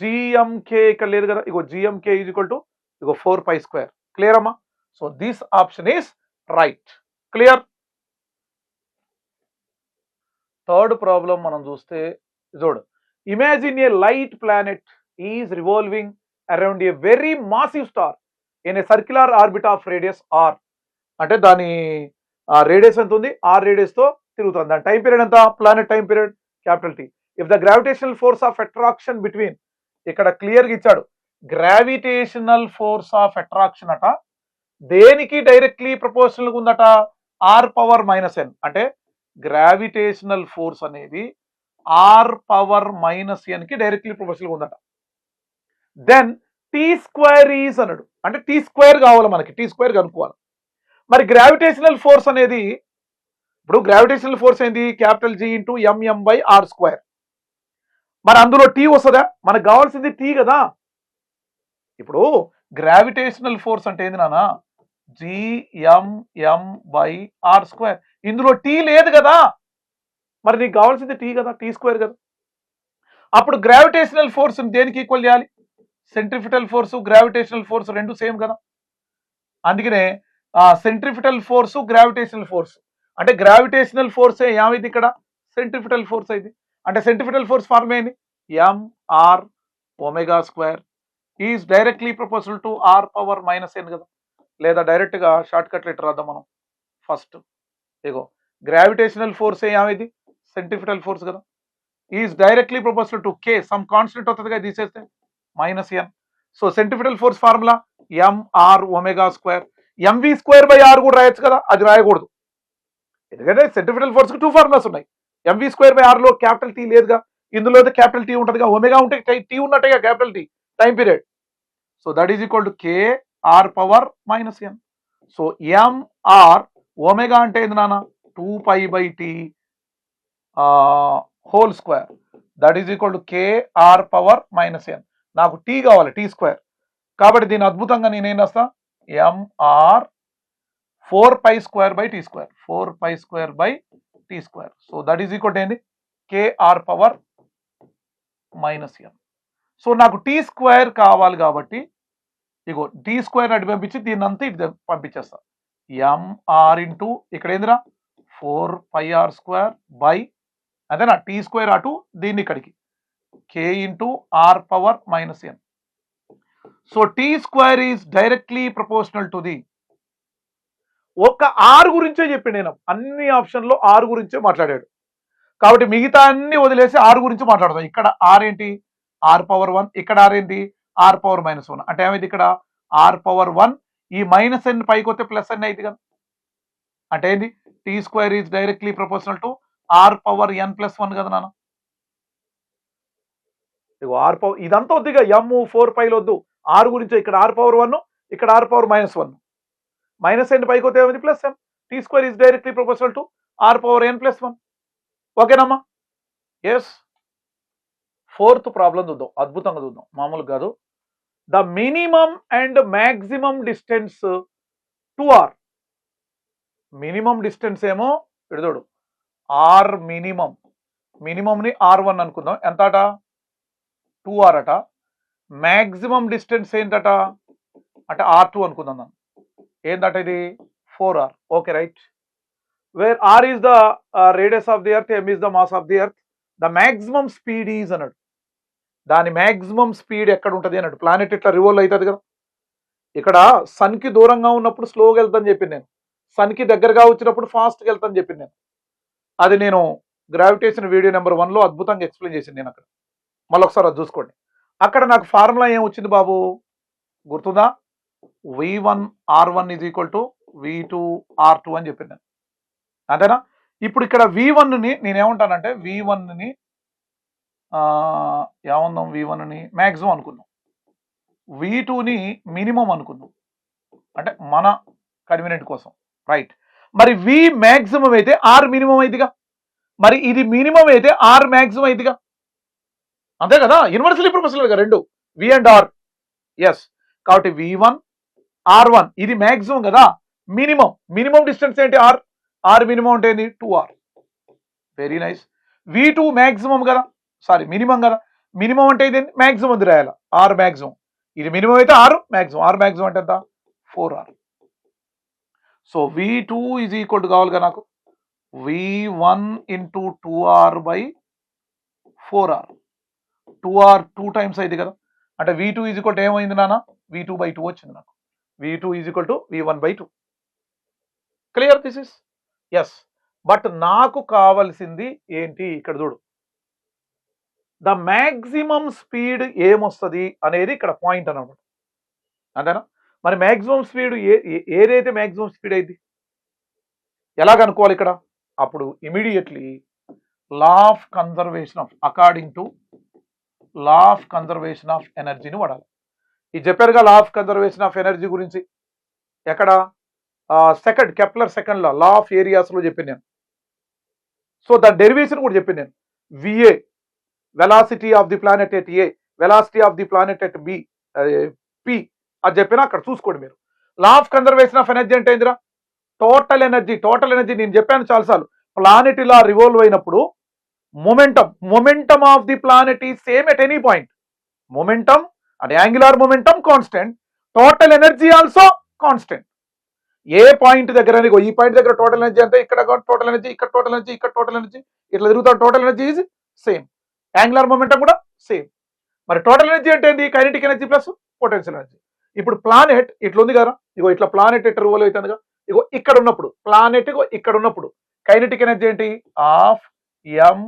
GMK ఇక్కడ లేదు కదా, ఇగో జిఎంకే ఈజ్ ఈక్వల్ టు ఇగో 4π². క్లియర్ అమ్మా. So this option is right. Clear. Third problem మనం చూస్తే చూడు, imagine a light planet is revolving around a very massive star in a circular orbit of radius are. అంటే దాని radius ఎంత ఉంది, are radius తో తిరుగుతుంది. దాని టైం పీరియడ్ ఎంత, planet time period capital T. If the gravitational force of attraction between, ఇక్కడ clear గా ఇచ్చాడు గ్రావిటేషనల్ ఫోర్స్ ఆఫ్ అట్రాక్షన్ అట దేనికి డైరెక్ట్లీ ప్రపోర్షనల్ గా ఉందట, r⁻n. అంటే గ్రావిటేషనల్ ఫోర్స్ అనేది r⁻n కి డైరెక్ట్లీ ప్రపోర్షనల్ గా ఉందట. దెన్ టీ స్క్వేర్ ఈజ్ అన్నాడు, అంటే టీ స్క్వేర్ కావాలి మనకి, టీ స్క్వేర్ కనుక్కోవాలి. మరి గ్రావిటేషనల్ ఫోర్స్ అనేది, ఇప్పుడు గ్రావిటేషనల్ ఫోర్స్ ఏంది capital G into MM by are square. మరి అందులో టీ వస్తుందా, మనకు కావాల్సింది టీ కదా. ఇప్పుడు గ్రావిటేషనల్ ఫోర్స్ అంటే ఏంది నాన్న, జిఎంఎం బై ఆర్ స్క్వేర్. ఇందులో టీ లేదు కదా, మరి నీకు కావాల్సింది టీ కదా, టీ స్క్వేర్ కదా. అప్పుడు గ్రావిటేషనల్ ఫోర్స్ దేనికి ఈక్వల్ చేయాలి, సెంట్రిఫిటల్ ఫోర్స్ గ్రావిటేషనల్ ఫోర్స్ రెండు సేమ్ కదా. అందుకనే సెంట్రిఫిటల్ ఫోర్స్ గ్రావిటేషనల్ ఫోర్స్ అంటే గ్రావిటేషనల్ ఫోర్స్ ఏమైంది ఇక్కడ సెంట్రిఫిటల్ ఫోర్స్ అయింది. అంటే సెంట్రిఫిటల్ ఫోర్స్ ఫార్మ్ ఏంది, MR omega square is directly proportional to r⁻n కదా. లేదా డైరెక్ట్ గా షార్ట్ కట్ లెటర్ రాద్దాం మనం. ఫస్ట్ ఇగో గ్రావిటేషనల్ ఫోర్స్ ఏమైంది సెంట్రిఫిటల్ ఫోర్స్ కదా, is directly proportional to K, some constant అవుతుంది కదా తీసేస్తే -n. So centripetal force formula MR omega square. MV square by R కూడా రాయొచ్చు కదా, అది రాయకూడదు. ఎందుకంటే సెంట్రిఫిటల్ ఫోర్స్ కి 2 ఫార్ములాస్ ఉన్నాయి. ఎంవి స్క్వేర్ బై ఆర్ లో క్యాపిటల్ టీ లేదుగా, ఇందులో అయితే క్యాపిటల్ టీ ఉంటుందిగా, ఒమేగా ఉంటే టీ ఉన్నట్టుగా capital T time period. So that is equal to K r⁻n. So MR omega అంటే ఏంది నాన్న 2π/t whole square that is equal to K r⁻n. నాకు టీ కావాలి, టీ స్క్వేర్. కాబట్టి దీని అద్భుతంగా నేనేం రాస్తా, MR 4π²/t square 4π²/t square. So that is equal to ఏంది kr⁻n. సో నాకు టీ స్క్వేర్ కావాలి కాబట్టి ఇగో టీ స్క్వేర్ అటు పంపించి దీన్ని అంతా ఇటు పంపించేస్తా. ఎంఆర్ ఇంటూ ఇక్కడ ఏందిరా 4πr² బై అదేనా టీ స్క్వేర్ అటు దీన్ని ఇక్కడికి K into r⁻n. So T square is directly proportional to the, ఒక్క ఆర్ గురించే చెప్పి నేను అన్ని ఆప్షన్లో ఆర్ గురించే మాట్లాడాడు. కాబట్టి మిగతా అన్ని వదిలేసి ఆర్ గురించి మాట్లాడదాం. ఇక్కడ ఆర్ ఏంటి r⁻1, ఇక్కడ ఆర్ ఏంటి r⁻−1. అంటే ఏమైంది ఇక్కడ r⁻1 ఈ -n పైకి వస్తే +n అయితే కదా. అంటే ఏంది T square is directly proportional to r⁻n+1 కదా నాన్న. ఇగో ఇదంతా వద్దుగా m4π వద్దు, ఆర్ గురించి ఇక్కడ r⁻1 ఇక్కడ r⁻−1 -n పైకి వస్తే ఏమైంది +n. T square is directly proportional to r⁻n+1. ఓకేనమ్మా. ఎస్. ఫోర్త్ ప్రాబ్లం చూద్దాం, అద్భుతంగా చూద్దాం, మామూలు కాదు. The minimum and maximum distance to R. Minimum distance ఏమో చూడు ఆర్ మినిమం, మినిమంని R1 అనుకుందాం, ఎంత అట 2R అట. మ్యాక్సిమం డిస్టెన్స్ ఏంటట అంటే R2 అనుకుందాం మనం, ఏంటట ఇది 4R. Okay right. Where R is the radius of the earth, M is the mass of the earth, the maximum speed is అన్నాడు. దాని మ్యాక్సిమం స్పీడ్ ఎక్కడ ఉంటుంది అన్నాడు. ప్లానెట్ ఇట్లా రివాల్వ్ అవుతుంది కదా, ఇక్కడ సన్ కి దూరంగా ఉన్నప్పుడు స్లోగా వెళ్తాను చెప్పింది నేను, సన్ కి దగ్గరగా వచ్చినప్పుడు ఫాస్ట్గా వెళ్తాను చెప్పింది నేను. అది నేను గ్రావిటేషన్ వీడియో నెంబర్ 1లో అద్భుతంగా ఎక్స్ప్లెయిన్ చేసింది నేను అక్కడ, మళ్ళీ ఒకసారి అది చూసుకోండి. అక్కడ నాకు ఫార్ములా ఏం వచ్చింది బాబు గుర్తుందా, V1R1 is equal to V2R2 అని చెప్పింది నేను, అంతేనా. ఇప్పుడు ఇక్కడ V1ని నేనేమంటానంటే V1ని ఏమందాం, V1ని మ్యాక్సిమం అనుకుందాం, V2ని మినిమం అనుకుందాం, అంటే మన కన్వీనియంట్ కోసం, రైట్. మరి V మ్యాక్సిమం అయితే R మినిమం అయిదిగా, మరి ఇది మినిమం అయితే R మ్యాక్సిమం అయిదిగా, అంతే కదా, యూనివర్సల్ ప్రొపోర్షనల్ గా రెండు V అండ్ R. ఎస్, కాబట్టి V1 R1 ఇది మ్యాక్సిమం కదా, మినిమం, మినిమం డిస్టెన్స్ ఏంటి R మినిమం అంటే 2R. Very nice. V2 maximum కదా, సారీ మినిమం కదా, మినిమం అంటే ఇది మ్యాక్సిమం ఉంది రాయాల, R మ్యాక్సిమం, ఇది మినిమం అయితే R మ్యాక్సిమం అంటే ఎంత 4R. So V2 is equal to కావాలి కదా నాకు V1 into 2R by 4R, 2R 2 times అయింది కదా, అంటే V2 ఈజ్ ఈక్వల్ టు ఏమైంది నాన్న, V2/2 వచ్చింది నాకు, V2 is equal to V1/2. Clear this is, yes. But నాకు కావాల్సింది ఏంటి ఇక్కడ చూడు, ద మ్యాక్సిమం స్పీడ్ ఏమొస్తుంది అనేది ఇక్కడ పాయింట్ అన్నమాట, అంతేనా. మరి మ్యాక్సిమం స్పీడ్ ఏదైతే మ్యాక్సిమం స్పీడ్ అయింది ఎలా కనుక్కోవాలి ఇక్కడ, అప్పుడు immediately law of conservation of, according to law of conservation of ఎనర్జీని వాడాలి. ఇది చెప్పారుగా law of conservation of energy గురించి, ఎక్కడ second Kepler second law of areas లో చెప్పాను నేను. సో దాని డెరివేషన్ కూడా చెప్పాను నేను, VA velocity of the planet at A, velocity of the planet at B P, అది చెప్పినా అక్కడ చూసుకోండి మీరు. లా ఆఫ్ కన్జర్వేషన్ ఆఫ్ ఎనర్జీ అంటే ఏందిరా, టోటల్ ఎనర్జీ నేను చెప్పాను చాలాసార్లు, ప్లానెట్ ఇలా రివాల్వ్ అయినప్పుడు మొమెంటం ఆఫ్ ది ప్లానెట్ ఈ same at any point, momentum అంటే angular momentum constant, total energy also constant. ఏ పాయింట్ దగ్గర, ఈ పాయింట్ దగ్గర టోటల్ ఎనర్జీ అంటే ఇక్కడ టోటల్ ఎనర్జీ, ఇక్కడ టోటల్ ఎనర్జీ, ఇక్కడ టోటల్ ఎనర్జీ, ఇట్లా తిరుగుతాడు, total energy is same, angular momentum కూడా సేమ్. మరి టోటల్ ఎనర్జీ అంటే ఏంటి, kinetic energy plus potential energy. ఇప్పుడు ప్లానెట్ ఇట్లా ఉంది కదా, ఇగో ఇట్లా ప్లానెట్ ఇట్లా రివాల్వ్ అవుతుంది కదా, ఇగో ఇక్కడ ఉన్నప్పుడు ప్లానెట్ ఇక్కడ ఉన్నప్పుడు కైనెటిక్ ఎనర్జీ ఏంటి హాఫ్ m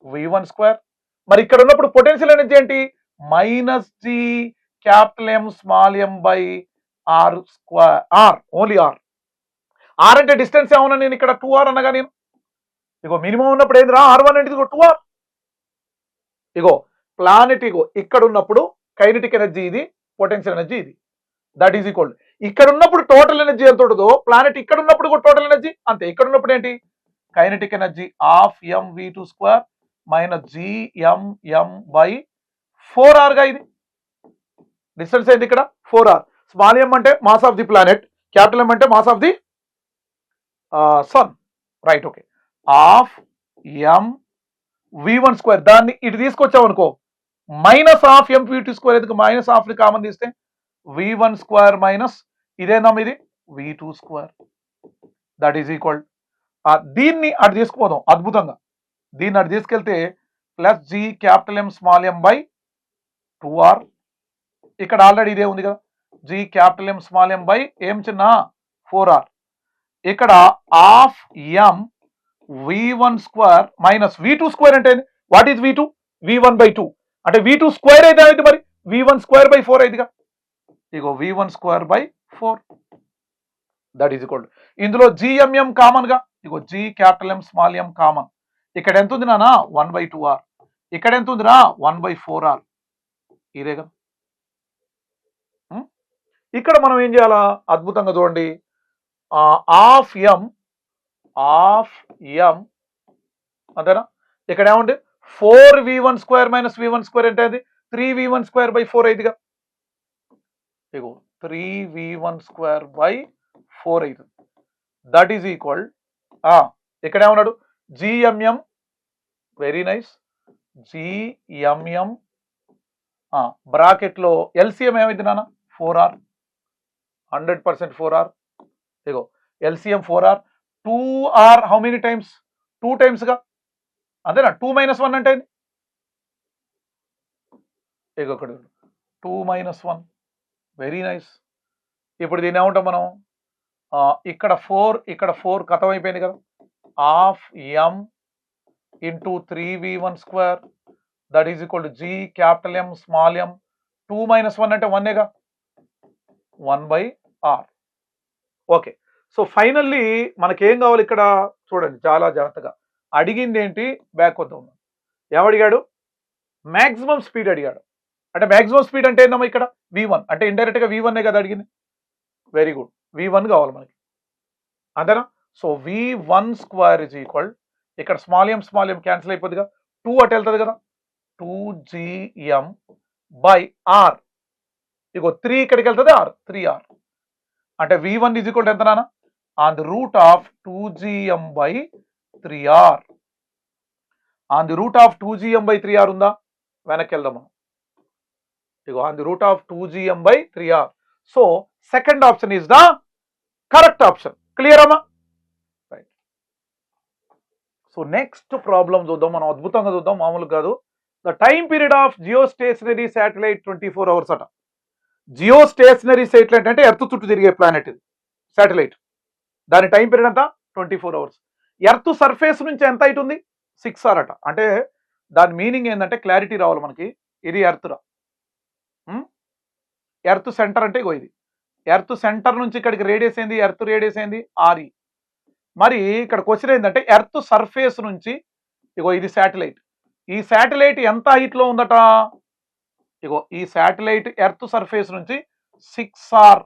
v1/2. మరి ఇక్కడ ఉన్నప్పుడు పొటెన్షియల్ ఎనర్జీ ఏంటి -g capital M small m by r², only r అంటే డిస్టెన్స్ ఏమన్నా, నేను ఇక్కడ 2R అనగా నేను ఇగో మినిమం ఉన్నప్పుడు ఏందిరా R1 అంటే ఇగో 2R. ఇగో ప్లానెట్ ఇగో ఇక్కడ ఉన్నప్పుడు కైనెటిక్ ఎనర్జీ ఇది, పొటెన్షియల్ ఎనర్జీ ఇది, దట్ ఈజ్ ఈక్వల్. ఇక్కడ ఉన్నప్పుడు టోటల్ ఎనర్జీ ఎంత ఉంటుందో ప్లానెట్ ఇక్కడ ఉన్నప్పుడు కూడా టోటల్ ఎనర్జీ అంతే. ఇక్కడ ఉన్నప్పుడు ఏంటి kinetic energy half mv2² -gmm by 4R గా, ఇది డిస్టెన్స్ ఏంటి ఇక్కడ 4R. స్మాల్ m అంటే mass of the planet, capital M అంటే mass of the sun, right. Okay, half mv1², దాన్ని ఇటు తీసుకొచ్చావు అనుకో -half mv2², ఎందుకు -half ని కామన్ తీస్తే v1² మైనస్ ఇదేనా ఇది v2², దట్ ఈజ్ ఈక్వల్. దీన్ని అటు తీసుకుపోదాం అద్భుతంగా, దీన్ని అటు తీసుకెళ్తే plus g capital M small m by 2R. ఇక్కడ ఆల్రెడీ ఇదే ఉంది కదా, g capital M small m by ఏం చిన్న 4R. ఇక్కడ half m v1² minus v2² అంటే వాట్ ఈజ్ v2, v1/2, అంటే v2² అయితే అయితే మరి v1²/4 అయిదిగా, ఇగో v1²/4, దట్ ఈజ్ ఈక్వల్. ఇందులో gmm కామన్ గా, ఇగో g capital M small m common, ఇక్కడ ఎంత ఉంది నానా 1/2R, ఇక్కడ ఎంత ఉందిరా 1/4R, ఇదే కదా. ఇక్కడ మనం ఏం చేయాలా అద్భుతంగా చూడండి, హాఫ్ m అంతేనా, ఇక్కడ ఏమంటే 4v1² మైనస్ v1² అంటే అది 3v1²/4 అయిదిగా, ఇగో 3v1²/4 అవుతుంది, దట్ ఈజ్ ఈక్వల్. ఇక్కడ ఏమన్నాడు జిఎంఎం, వెరీ నైస్, జిఎంఎం బ్రాకెట్లో ఎల్సిఎం ఏమైంది నాన్న 4R, 100% 4R. Ego LCM 4R, 2R how many times, 2 టైమ్స్గా అంతేనా. 2 - 1 అంటే ఇగో ఇక్కడ 2 - 1, వెరీ నైస్. ఇప్పుడు దీన్ని ఏమంటాం మనం, ఇక్కడ 4 కథం అయిపోయింది కదా, half M into 3v1² that is equal to G capital M small M. 2 - 1 అంటే 1ఏగా, 1/r. ఓకే, సో ఫైనల్లీ మనకేం కావాలి ఇక్కడ చూడండి చాలా జాగ్రత్తగా. అడిగింది ఏంటి, బ్యాక్ వద్దాం. ఏమడిగాడు, మ్యాక్సిమం స్పీడ్ అడిగాడు. అంటే మ్యాక్సిమం స్పీడ్ అంటే ఏందమ్మా ఇక్కడ v1, అంటే ఇండైరెక్ట్గా v1 కదా అడిగింది. వెరీ గుడ్, v1 కావాలి మనకి, అంతేనా. సో v1² ఇజ్ ఈక్వల్, ఇక్కడ స్మాల్ ఎం క్యాన్సిల్ అయిపోద్దిగా, 2 అటు వెళ్తుంది కదా, 2gm/r. ఇగో 3 ఇక్కడికి వెళ్తుంది, r 3r. అంటే v1 ఇజ్ ఈక్వల్ ఎంత నాన్న, on the root of 2gm/3r. On the root of 2gm/3r ఉందా, వెనక్కి వెళ్దాం మనం. ఇగో on the root of 2gm/3r. So second option is the correct option. Clear అమ్మా, రైట్. సో నెక్స్ట్ ప్రాబ్లం చూద్దాం మనం, అద్భుతంగా చూద్దాం, మామూలు కాదు. The time period of geostationary satellite 24 hours అట. జియోస్టేషనరీ శాటిలైట్ అంటే ఎర్త్ చుట్టూ తిరిగే ప్లానెట్ ఇది, శాటిలైట్. దాని టైం పీరియడ్ అంతా 24 అవర్స్. ఎర్త్ సర్ఫేస్ నుంచి ఎంత హైట్ ఉంది, 6R అట. అంటే దాని మీనింగ్ ఏంటంటే క్లారిటీ రావాలి మనకి. ఇది ఎర్త్ రా, ఎర్త్ సెంటర్ అంటే ఇగో ఇది ఎర్త్ సెంటర్ నుంచి ఇక్కడికి రేడియస్ ఏంది, ఎర్త్ రేడియస్ ఏంది RE. మరి ఇక్కడ క్వశ్చన్ ఏంటంటే ఎర్త్ సర్ఫేస్ నుంచి ఇగో ఇది శాటిలైట్, ఈ శాటిలైట్ ఎంత హైట్ లో ఉందట, ఇగో ఈ శాటిలైట్ ఎర్త్ సర్ఫేస్ నుంచి 6R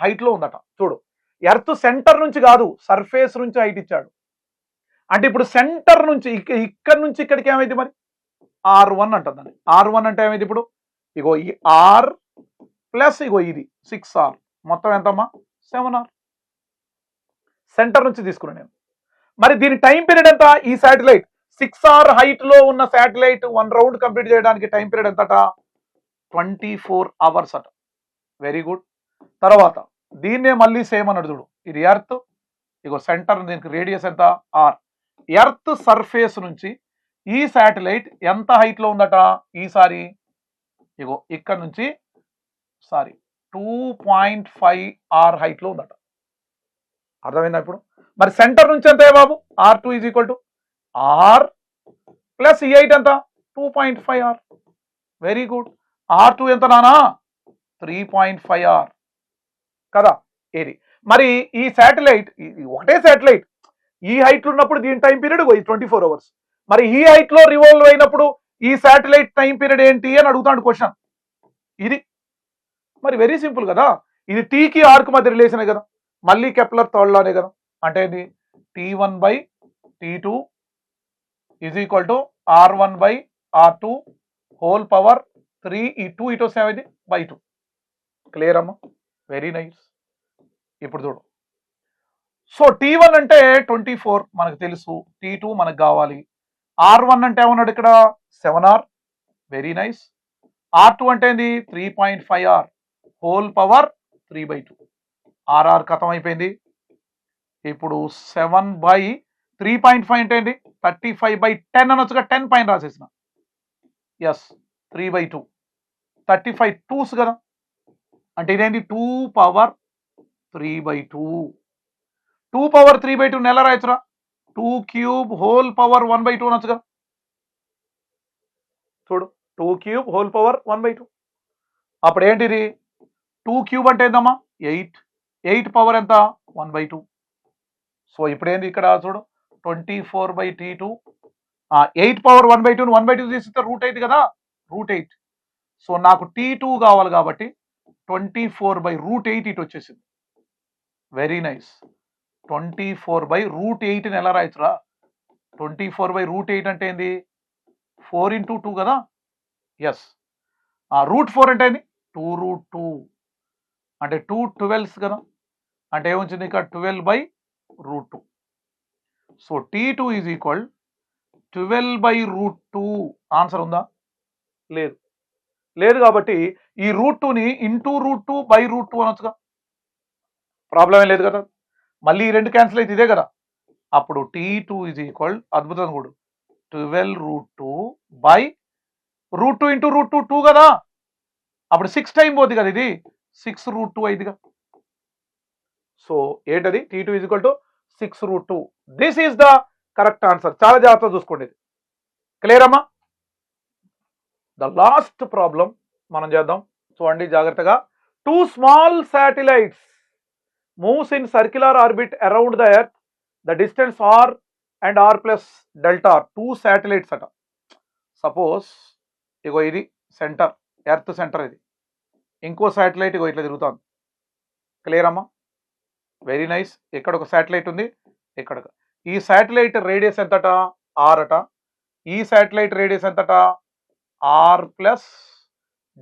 హైట్ లో ఉందట. చూడు, ఎర్త్ సెంటర్ నుంచి కాదు, సర్ఫేస్ నుంచి హైట్ ఇచ్చాడు. అంటే ఇప్పుడు సెంటర్ నుంచి ఇక్కడ నుంచి ఇక్కడికి ఏమైంది మరి, R1 అంటుందండి. R1 అంటే ఏమైంది ఇప్పుడు, ఇగో ఈ R ప్లస్ ఇగో ఇది 6R, మొత్తం ఎంతమ్మా 7R. సెంటర్ నుంచి తీసుకున్నాను నేను. మరి దీని టైం పీరియడ్ ఎంత, ఈ శాటిలైట్ 6R హైట్ లో ఉన్న శాటిలైట్ 1 రౌండ్ కంప్లీట్ చేయడానికి టైం పీరియడ్ ఎంతట, 24 అవర్స్ అట. Very good. తర్వాత దీన్నే మళ్ళీ సేమ్ అన్నాడు చూడు, ఇది ఎర్త్, ఇగో సెంటర్, దీనికి రేడియస్ ఎంత R. ఎర్త్ సర్ఫేస్ నుంచి ఈ శాటిలైట్ ఎంత హైట్ లో ఉందట, ఈసారి ఇగో ఇక్కడ నుంచి 2.5R హైట్ లో ఉందట. అర్థమైందా ఇప్పుడు. మరి సెంటర్ నుంచి ఎంత బాబు, R2 is equal to R plus ఈ హైట్ ఎంత 2.5R. Very good. R2 ఎంత నానా, 3.5R కదా. ఏది మరి ఈ శాటిలైట్, ఒకటే శాటిలైట్ ఈ హైట్ ఉన్నప్పుడు దీని టైం పీరియడ్ 24 అవర్స్. మరి ఈ హైట్ లో రివాల్వ్ అయినప్పుడు ఈ శాటిలైట్ టైం పీరియడ్ ఏంటి అని అడుగుతాడు క్వశ్చన్. ఇది మరి వెరీ సింపుల్ కదా, ఇది టీకి ఆర్కు మధ్య రిలేషనే కదా, మళ్ళీ కెప్లర్ థర్డ్ లానే కదా. అంటే ఏంటి, T1/T2 is equal to R1/R2 whole power 3, ఈ 2 ఇటు వస్తే ఏమైంది /2. క్లియర్ అమ్మా, వెరీ నైస్. ఇప్పుడు చూడు, సో T1 అంటే 24 మనకు తెలుసు, T2 మనకు కావాలి. R1 అంటే ఏమన్నాడు ఇక్కడ 7R, వెరీ నైస్. R2 అంటే ఏంది 3.5R హోల్ పవర్ 3/2. RR ఖతం అయిపోయింది. ఇప్పుడు 7/3.5 అంటే ఏంటి 35/10 అనొచ్చుగా, 10 పైన రాసేసిన. ఎస్, 3/2, 35 2s కదా. అంటే ఇదేంటి 2 పవర్ 3/2. 2 పవర్ 3/2 నెల రాయచ్చురా, 2 క్యూబ్ హోల్ పవర్ 1/2 అనొచ్చు కదా. చూడు, 2 క్యూబ్ హోల్ పవర్ 1/2. అప్పుడు ఏంటిది 2 క్యూబ్ అంటే ఏందమ్మా 8, 8 పవర్ ఎంత 1/2. సో ఇప్పుడు ఏంది ఇక్కడ చూడు 24/T2, 8 పవర్ 1/2 1/2 తీసిస్తే √8 కదా, √8. సో నాకు T2 కావాలి కాబట్టి 24/√8 ఇటు వచ్చేసింది. Very nice. 24/√8 ఎలా రాయచ్చురా, 24/√8 అంటే ఏంది 4 × 2 కదా. ఎస్, √4 అంటే ఏంది 2√2, అంటే 2 12s కదా. అంటే ఏమొచ్చింది ఇక్కడ 12/√2. So T2 is equal 12/√2. Answer ఉందా? లేదు. లేదు కాబట్టి ఈ √2ని √2/√2 అనొచ్చుగా. ప్రాబ్లం ఏం లేదు కదా. మళ్ళీ ఈ 2 క్యాన్సిల్ అయితే ఇదే కదా. అప్పుడు T2 ఈజ్ ఈక్వల్, అద్భుతం కూడా, 12√2/√2 ఇంటూ √2 2 కదా. అప్పుడు 6 టైం పోతుంది కదా, ఇది 6√2 అయిందిగా. సో ఏంటది? T2 is equal to 6√2. This is the correct answer. చాలా జాగ్రత్తగా చూసుకోండి. క్లియర్ అమ్మా? ద లాస్ట్ ప్రాబ్లం మనం చేద్దాం. చూడండి జాగ్రత్తగా. 2 small satellites moves in circular orbit around the earth. The distance r and r plus delta r. 2 satellites అట. Suppose ఇగో ఇది సెంటర్, ఎర్త్ సెంటర్ ఇది. ఇంకో శాటిలైట్ ఇగో ఇట్లా తిరుగుతుంది. క్లియర్ అమ్మా? Very nice. ఇక్కడ ఒక శాటిలైట్ ఉంది, ఇక్కడ. ఈ శాటిలైట్ రేడియస్ ఎంతట? r అట. ఈ శాటిలైట్ రేడియస్ ఎంతట? r plus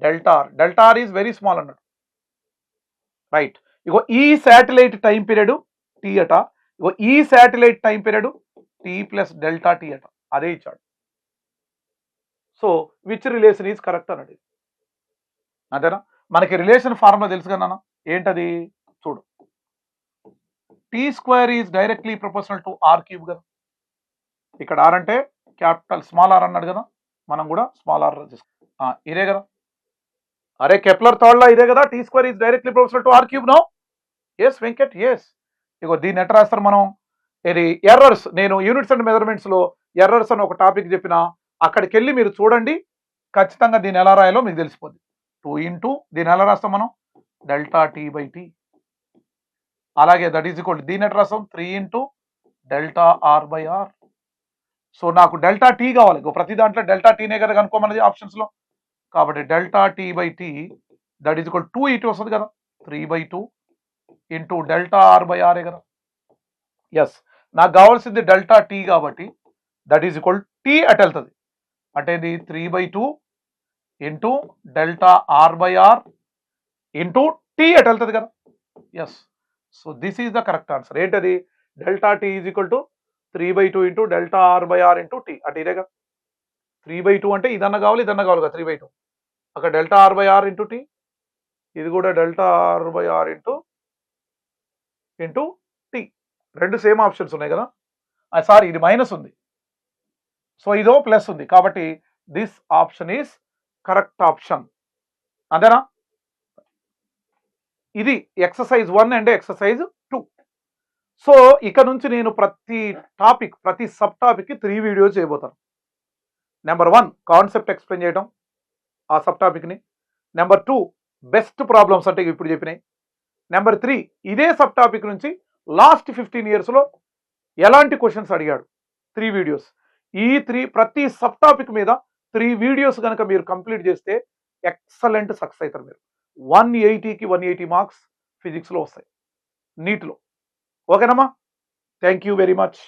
delta R. Delta R is very small అన్నట్టు. రైట్. ఇగో ఈ శాటిలైట్ టైం పీరియడ్ టీ అట. ఇగో ఈ satellite time period T plus delta T అట. అదే ఇచ్చాడు. So which relation is correct అన్నది. అంతేనా? మనకి రిలేషన్ ఫార్ములా తెలుసు కదా. ఏంటది? చూడు. T² is directly proportional to r³ కదా. ఇక్కడ r అంటే క్యాపిటల్, స్మాల్ r అన్నాడు కదా. మనం కూడా స్మాల్ r ఇదే కదా. అరే కెప్లర్ థర్డ్ లా ఇదే కదా. T² is directly proportional to r³ no. Yes Venkat, yes. ఇగో దీన్ని ఎట్లా రాస్తారు మనం? ఇది ఎర్రర్స్. నేను యూనిట్స్ అండ్ మెజర్మెంట్స్ లో ఎర్రర్స్ అని ఒక టాపిక్ చెప్పిన, అక్కడికి వెళ్ళి మీరు చూడండి. ఖచ్చితంగా దీన్ని ఎలా రాయాలో మీకు తెలిసిపోద్ది. 2 ఇంటూ దీన్ని ఎలా రాస్తాం మనం? Delta T/T. అలాగే దట్ ఈజ్ ఈక్వల్, దీన్ని ఎట్లా రాస్తాం? 3 ఇంటూ డెల్టా r/r. సో నాకు డెల్టా టీ కావాలి. ప్రతి దాంట్లో డెల్టా టీనే కదా కనుక్కోమన్నది ఆప్షన్స్ లో. కాబట్టి delta T/T that is equal 2 ఇటు వస్తుంది కదా. 3/2 ఇంటూ డెల్టా r/r కదా. ఎస్, నాకు కావాల్సింది డెల్టా టీ కాబట్టి దట్ ఈజ్ ఈక్వల్ టీ అట్ వెళ్తుంది. అంటే ఇది 3/2 into delta r/r into T అట్ వెళ్తుంది కదా. Yes. So this is the correct answer. ఏంటది? Delta T is equal to 3/2 into delta r/r into T. అంటే ఇదే కదా. 3/2 అంటే ఇదన్నా కావాలి, ఇదన్నా కావాలి కదా. 3/2 అక్కడ డెల్టా r/r ఇంటూ టీ, ఇది కూడా డెల్టా r/r ఇంటూ టీ. రెండు సేమ్ ఆప్షన్స్ ఉన్నాయి కదా. సారీ, ఇది మైనస్ ఉంది, సో ఇదో ప్లస్ ఉంది. కాబట్టి this option is correct option. అంతేనా? ఇది ఎక్సర్సైజ్ 1 అండ్ ఎక్సర్సైజ్ 2. సో ఇక నుంచి నేను ప్రతి టాపిక్, ప్రతి సబ్ టాపిక్కి 3 వీడియోస్ చేయబోతాను. నెంబర్ 1 కాన్సెప్ట్ ఎక్స్ప్లెయిన్ చేయడం ఆ సబ్ టాపిక్ని. నెంబర్ 2 బెస్ట్ ప్రాబ్లమ్స్ అంటే ఇప్పుడు చెప్పినాయి. నెంబర్ 3 ఇదే సబ్ టాపిక్ నుంచి లాస్ట్ 15 ఇయర్స్లో ఎలాంటి క్వశ్చన్స్ అడిగాడు. 3 వీడియోస్. ఈ 3 ప్రతి సబ్ టాపిక్ మీద 3 వీడియోస్ కనుక మీరు కంప్లీట్ చేస్తే ఎక్సలెంట్ సక్సెస్ అవుతారు మీరు. 180కి 180 మార్క్స్ ఫిజిక్స్లో వస్తాయి, నీట్లో. ఓకేనమ్మా? Thank you very much.